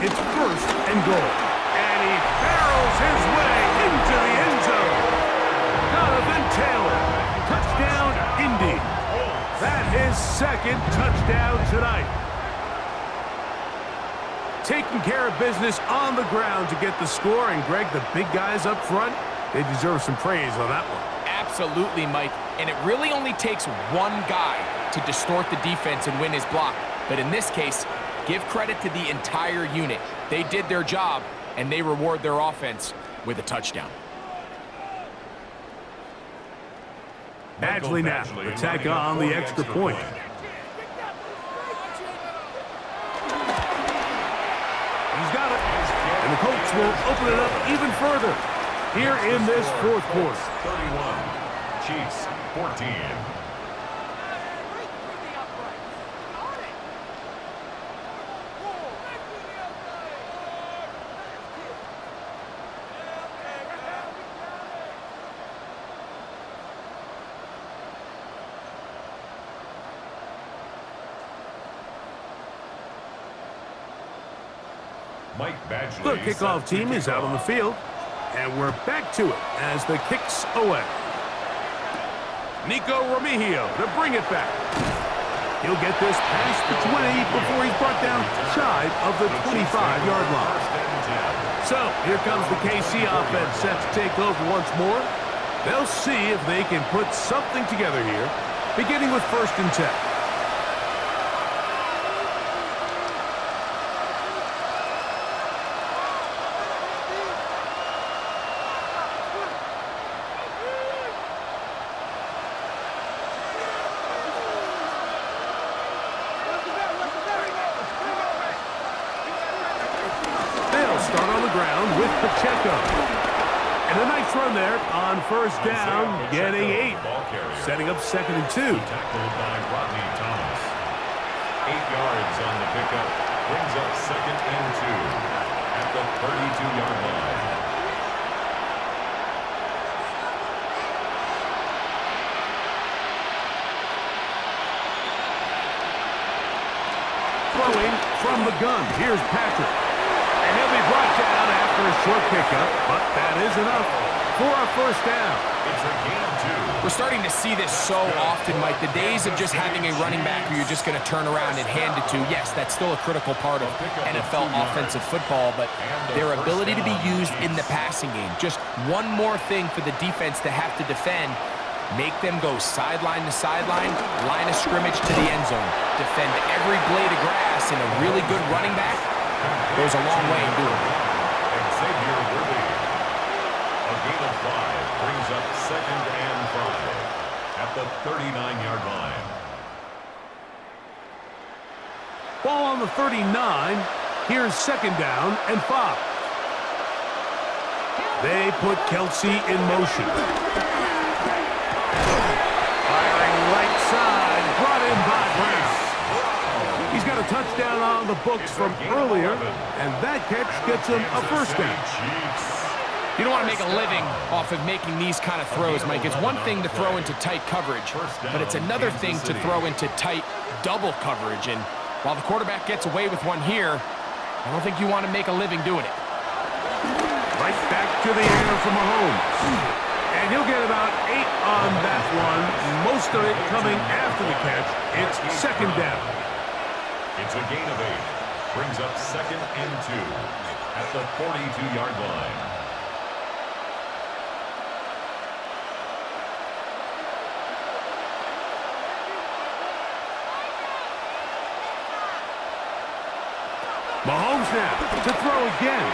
S1: It's 1st and goal. And he barrels his way into the end zone. Jonathan Taylor, touchdown Indy. That is 2nd touchdown tonight. Taking care of business on the ground to get the score. And Greg, the big guys up front, they deserve some praise on that one.
S2: Absolutely, Mike. And it really only takes one guy to distort the defense and win his block. But in this case, give credit to the entire unit. They did their job, and they reward their offense with a touchdown.
S1: Badgley now, attack on the extra point. He's got it. And the Colts will open it up even further here in this 4th quarter.
S3: 31, Chiefs 14. Mike Badgley.
S1: The kickoff team is out on the field, and we're back to it as the kick's away. Nico Remigio to bring it back. He'll get this past the 20 before he's brought down shy of the 25-yard line. So here comes the KC offense set to take over once more. They'll see if they can put something together here, beginning with 1st and 10. Pacheco. And a nice run there on first down, getting 8. Setting up 2nd and 2.
S3: Tackled by Rodney Thomas. 8 yards on the pickup. Brings up 2nd and 2 at the 32-yard line.
S1: Throwing from the gun. Here's Patrick. And he'll be brought down after a short pickup, but that is enough for a first down.
S3: It's a gain of 2.
S2: We're starting to see this so often, Mike. The days of just having a running back who you're just going to turn around and hand it to, yes, that's still a critical part of NFL offensive football, but their ability to be used in the passing game. Just one more thing for the defense to have to defend. Make them go sideline to sideline, line of scrimmage to the end zone. Defend every blade of grass, and a really good running back goes a long way in doing it.
S3: Xavier Worthy. A gain of 5 brings up 2nd and 5 at the 39-yard line.
S1: Ball on the 39. Here's 2nd down and 5. They put Kelsey in motion. Firing right side, brought in by Brown. He's got a touchdown on the books from earlier, and that catch gets him a first down.
S2: You don't want to make a living off of making these kind of throws, Mike. It's one thing to throw into tight coverage, but it's another thing to throw into tight double coverage. And while the quarterback gets away with one here, I don't think you want to make a living doing it.
S1: Right back to the air for Mahomes. And he'll get about 8 on that one, most of it coming after the catch. It's 2nd down.
S3: It's a gain of 8. Brings up 2nd and 2 at the 42-yard line.
S1: Mahomes now to throw again.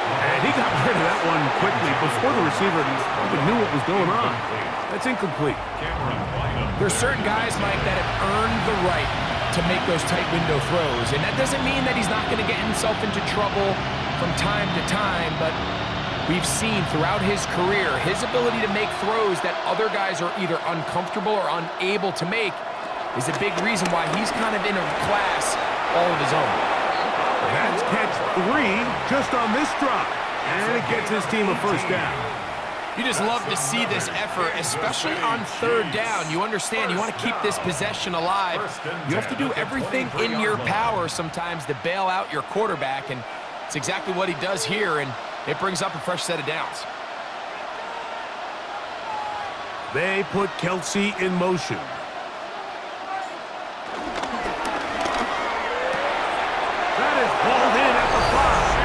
S1: And he got rid of that one quickly before the receiver even knew what was going on. That's incomplete.
S2: There's certain guys, Mike, that have earned the right to make those tight window throws. And that doesn't mean that he's not going to get himself into trouble from time to time, but we've seen throughout his career his ability to make throws that other guys are either uncomfortable or unable to make is a big reason why he's kind of in a class all of his own.
S1: That's catch 3 just on this drop. And it gets his team a first down.
S2: You just love to see this effort, especially on 3rd down. You understand, you want to keep this possession alive. You have to do everything in your power sometimes to bail out your quarterback, and it's exactly what he does here, and it brings up a fresh set of downs.
S1: They put Kelsey in motion. That is hauled in at the 5.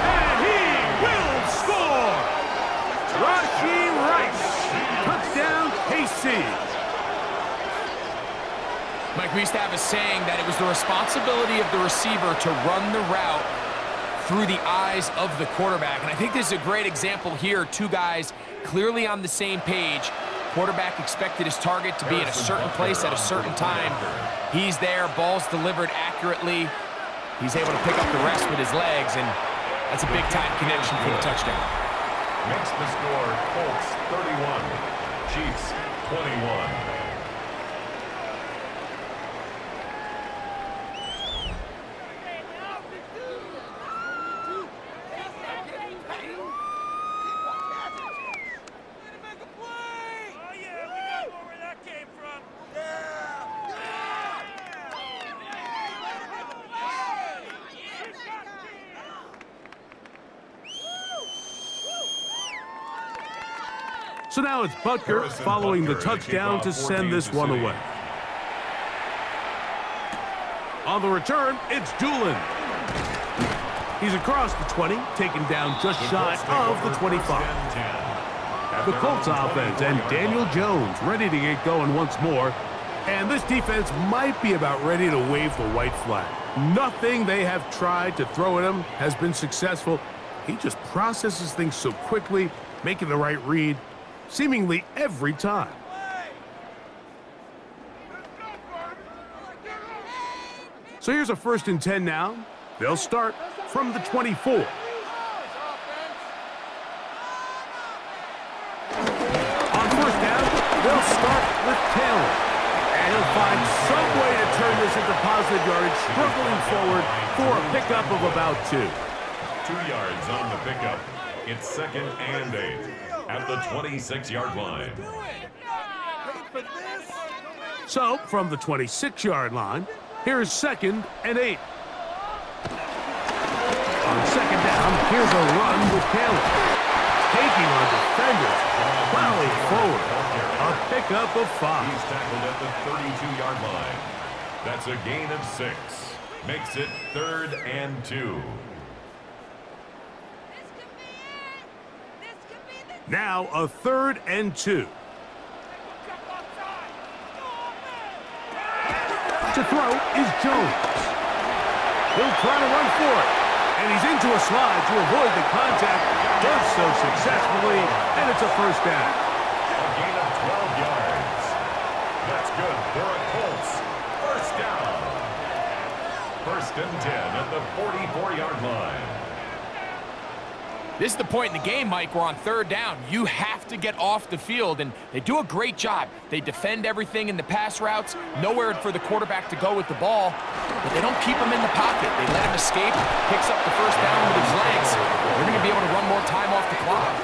S1: And he will score! Rashee Rice, touchdown KC.
S2: Mike, we used to have a saying that it was the responsibility of the receiver to run the route through the eyes of the quarterback. And I think this is a great example here. 2 guys clearly on the same page. Quarterback expected his target to be in a certain place at a certain time. He's there, ball's delivered accurately. He's able to pick up the rest with his legs, and that's a big-time connection for the touchdown.
S3: Makes the score Colts 31, Chiefs 21.
S1: So now it's Butker following the touchdown to send this one away. On the return, it's Doolin. He's across the 20, taken down just shy of the 25. The Colts offense and Daniel Jones ready to get going once more. And this defense might be about ready to wave the white flag. Nothing they have tried to throw at him has been successful. He just processes things so quickly, making the right read seemingly every time. So here's a 1st and 10 now. They'll start from the 24. find some way to turn this into positive yardage, struggling forward for a pickup of about 2.
S3: 2 yards on the pickup. It's 2nd and 8 at the 26-yard line.
S1: So, from the 26-yard line, here's 2nd and 8. On 2nd down, here's a run with Caleb. Taking on defenders, plowing forward. A pickup of 5.
S3: He's tackled at the 32-yard line. That's a gain of 6. Makes it 3rd and 2.
S1: Now a 3rd and 2. To throw is Jones. He'll try to run for it. And he's into a slide to avoid the contact. Does so successfully, and it's a 1st down.
S3: A gain of 12 yards. That's good for a Colts 1st down. 1st and 10 at the 44-yard line.
S2: This is the point in the game, Mike, we're on 3rd down. You have to get off the field, and they do a great job. They defend everything in the pass routes, nowhere for the quarterback to go with the ball, but they don't keep him in the pocket. They let him escape, picks up the 1st down with his legs. They're going to be able to run more time off the clock.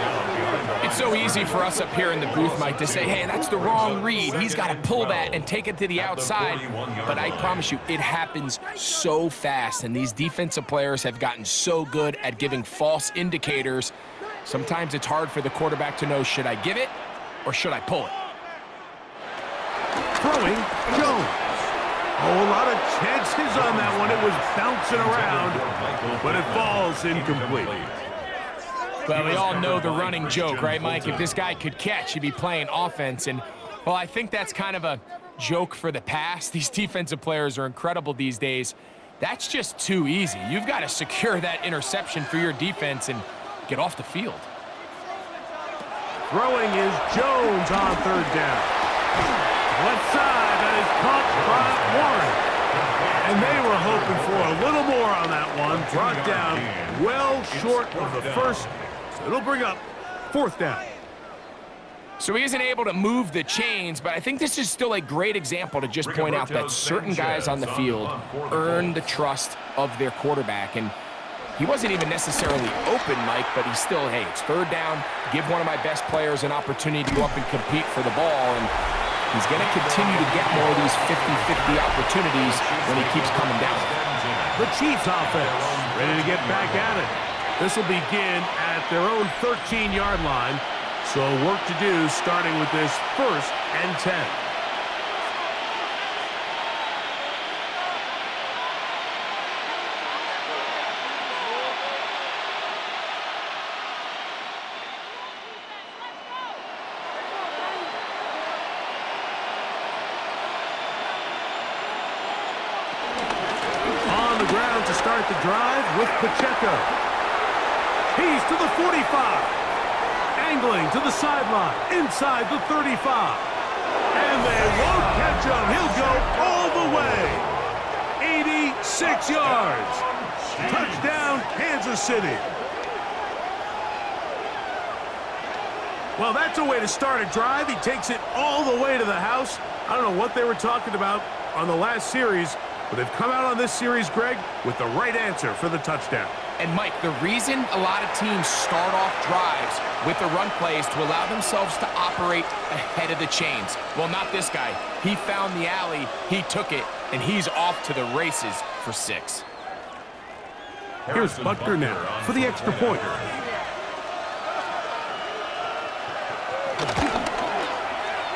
S2: It's so easy for us up here in the booth, Mike, to say, hey, that's the wrong read. He's got to pull that and take it to the outside. But I promise you, it happens so fast, and these defensive players have gotten so good at giving false indicators. Sometimes it's hard for the quarterback to know, should I give it or should I pull it?
S1: Throwing, Jones. Oh, a lot of chances on that one. It was bouncing around, but it falls incomplete.
S2: Well, we all know the running joke, right, Mike? If this guy could catch, he'd be playing offense. And, well, I think that's kind of a joke for the past. These defensive players are incredible these days. That's just too easy. You've got to secure that interception for your defense and get off the field.
S1: Throwing is Jones on 3rd down. Left side, that is caught by Warren. And they were hoping for a little more on that one. Brought down well short of the 1st. So it'll bring up 4th down.
S2: So he isn't able to move the chains, but I think this is still a great example to just point out that certain guys on the field earn the trust of their quarterback. And he wasn't even necessarily open, Mike, but he's still, hey, it's 3rd down. Give one of my best players an opportunity to go up and compete for the ball. And he's going to continue to get more of these 50-50 opportunities when he keeps coming down.
S1: The Chiefs offense ready to get back at it. This will begin at their own 13-yard line. So work to do starting with this 1st and 10. On the ground to start the drive with Pacheco. He's to the 45. Angling to the sideline, inside the 35. And they won't catch him. He'll go all the way. 86 yards. Touchdown, Kansas City. Well, that's a way to start a drive. He takes it all the way to the house. I don't know what they were talking about on the last series, but they've come out on this series, Greg, with the right answer for the touchdown.
S2: And, Mike, the reason a lot of teams start off drives with the run plays to allow themselves to operate ahead of the chains. Well, not this guy. He found the alley, he took it, and he's off to the races for 6.
S1: Here's Butker now for the extra point.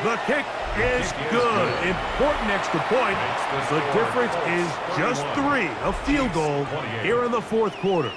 S1: The kick is good. Important extra point. The difference is just 3, a field goal here in the 4th quarter.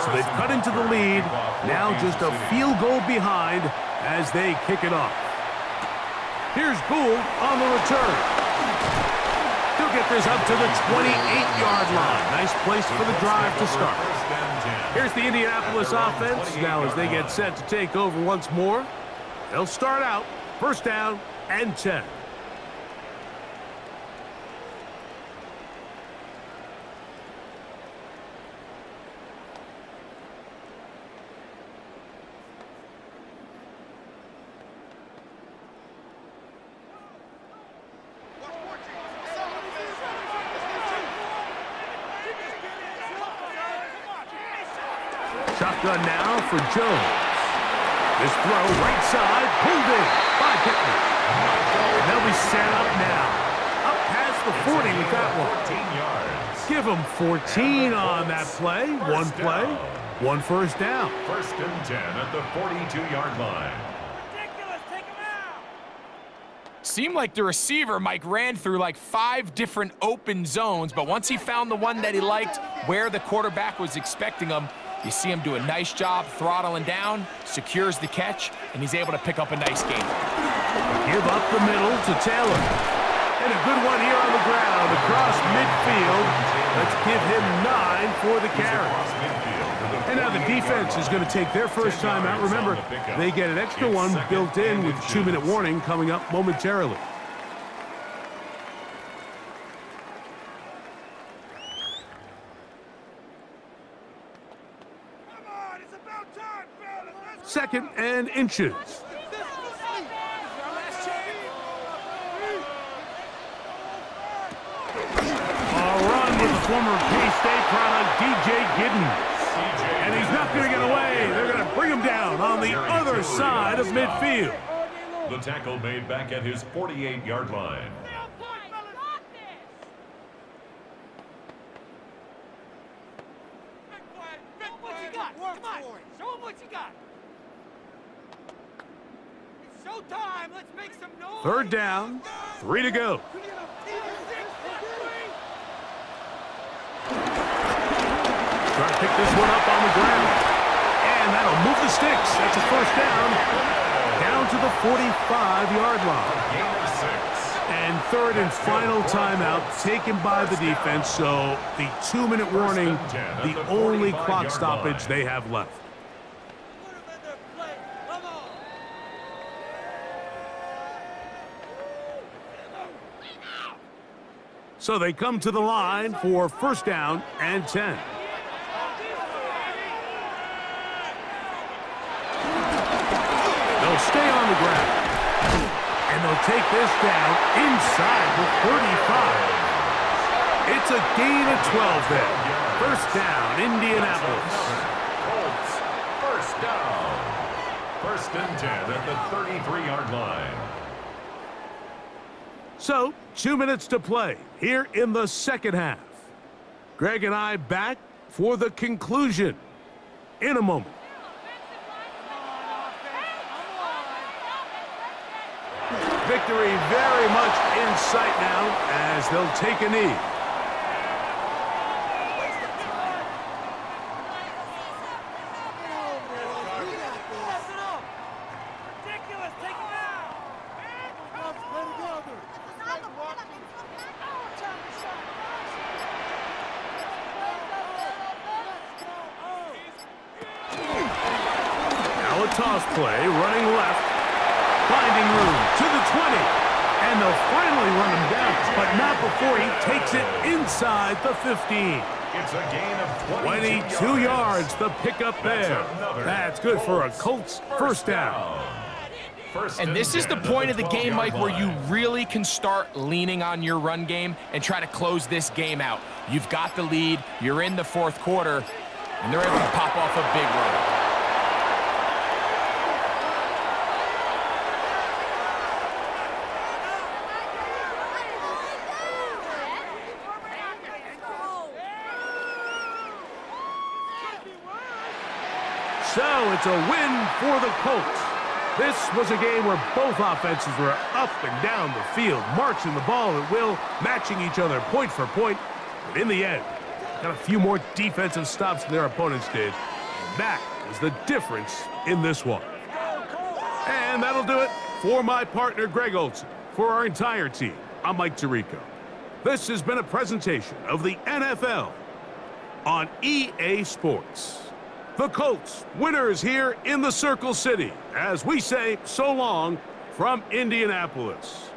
S1: So they've cut into the lead. Now just a field goal behind as they kick it off. Here's Gould on the return. He'll get Packers up to the 28-yard line. Nice place for the drive to start. Here's the Indianapolis offense. Now as they get set to take over once more, they'll start out first down and 10. Shotgun now for Jones. This throw right side, pulled in by Pittman. And they'll be set up now. Up past the 40 with that one. Give them 14 on that play. One play, one first down.
S3: First and 10 at the 42-yard line.
S4: Ridiculous, take him out.
S2: Seemed like the receiver, Mike, ran through like 5 different open zones, but once he found the one that he liked, where the quarterback was expecting him, you see him do a nice job throttling down, secures the catch, and he's able to pick up a nice gain.
S1: Give up the middle to Taylor. And a good one here on the ground across midfield. Let's give him 9 for the carry. And now the defense is going to take their first time out. Remember, they get an extra one built in with 2-minute warning coming up momentarily. Second and inches. Run with the former K-State product, DJ Giddens. And he's not going to get away. They're going to bring him down on the other side of midfield.
S3: The tackle made back at his 48-yard line.
S4: What you got? Come on, show him what you got. It's showtime. Let's make some noise.
S1: Third down, 3 to go. Trying to pick this one up on the ground. And that'll move the sticks. That's a first down. Down to the 45-yard line.
S3: Gain of 6.
S1: And third and final timeout taken by the defense. So the 2-minute warning, the only clock stoppage they have left. So they come to the line for first down and 10. They'll stay on the ground. And they'll take this down inside the 35. It's a gain of 12 there. First down, Indianapolis.
S3: Colts, first down. First and 10 at the 33-yard line.
S1: So, 2 minutes to play here in the second half. Greg and I back for the conclusion in a moment. Victory very much in sight now as they'll take a knee.
S4: Ridiculous, take him out.
S1: Now a toss play, running left, finding room to the 20, and they'll finally run him down, but not before he takes it inside the 15.
S3: It's a gain of
S1: 22 yards, the pickup there. That's good for a Colts first down.
S2: And this is the point of the game, Mike, where you really can start leaning on your run game and try to close this game out. You've got the lead, you're in the fourth quarter, and they're able to pop off a big run.
S1: So it's a win for the Colts. This was a game where both offenses were up and down the field, marching the ball at will, matching each other point for point. But in the end, got a few more defensive stops than their opponents did. And that is the difference in this one. And that'll do it for my partner, Greg Olson. For our entire team, I'm Mike Tirico. This has been a presentation of the NFL on EA Sports. The Colts, winners here in the Circle City, as we say so long from Indianapolis.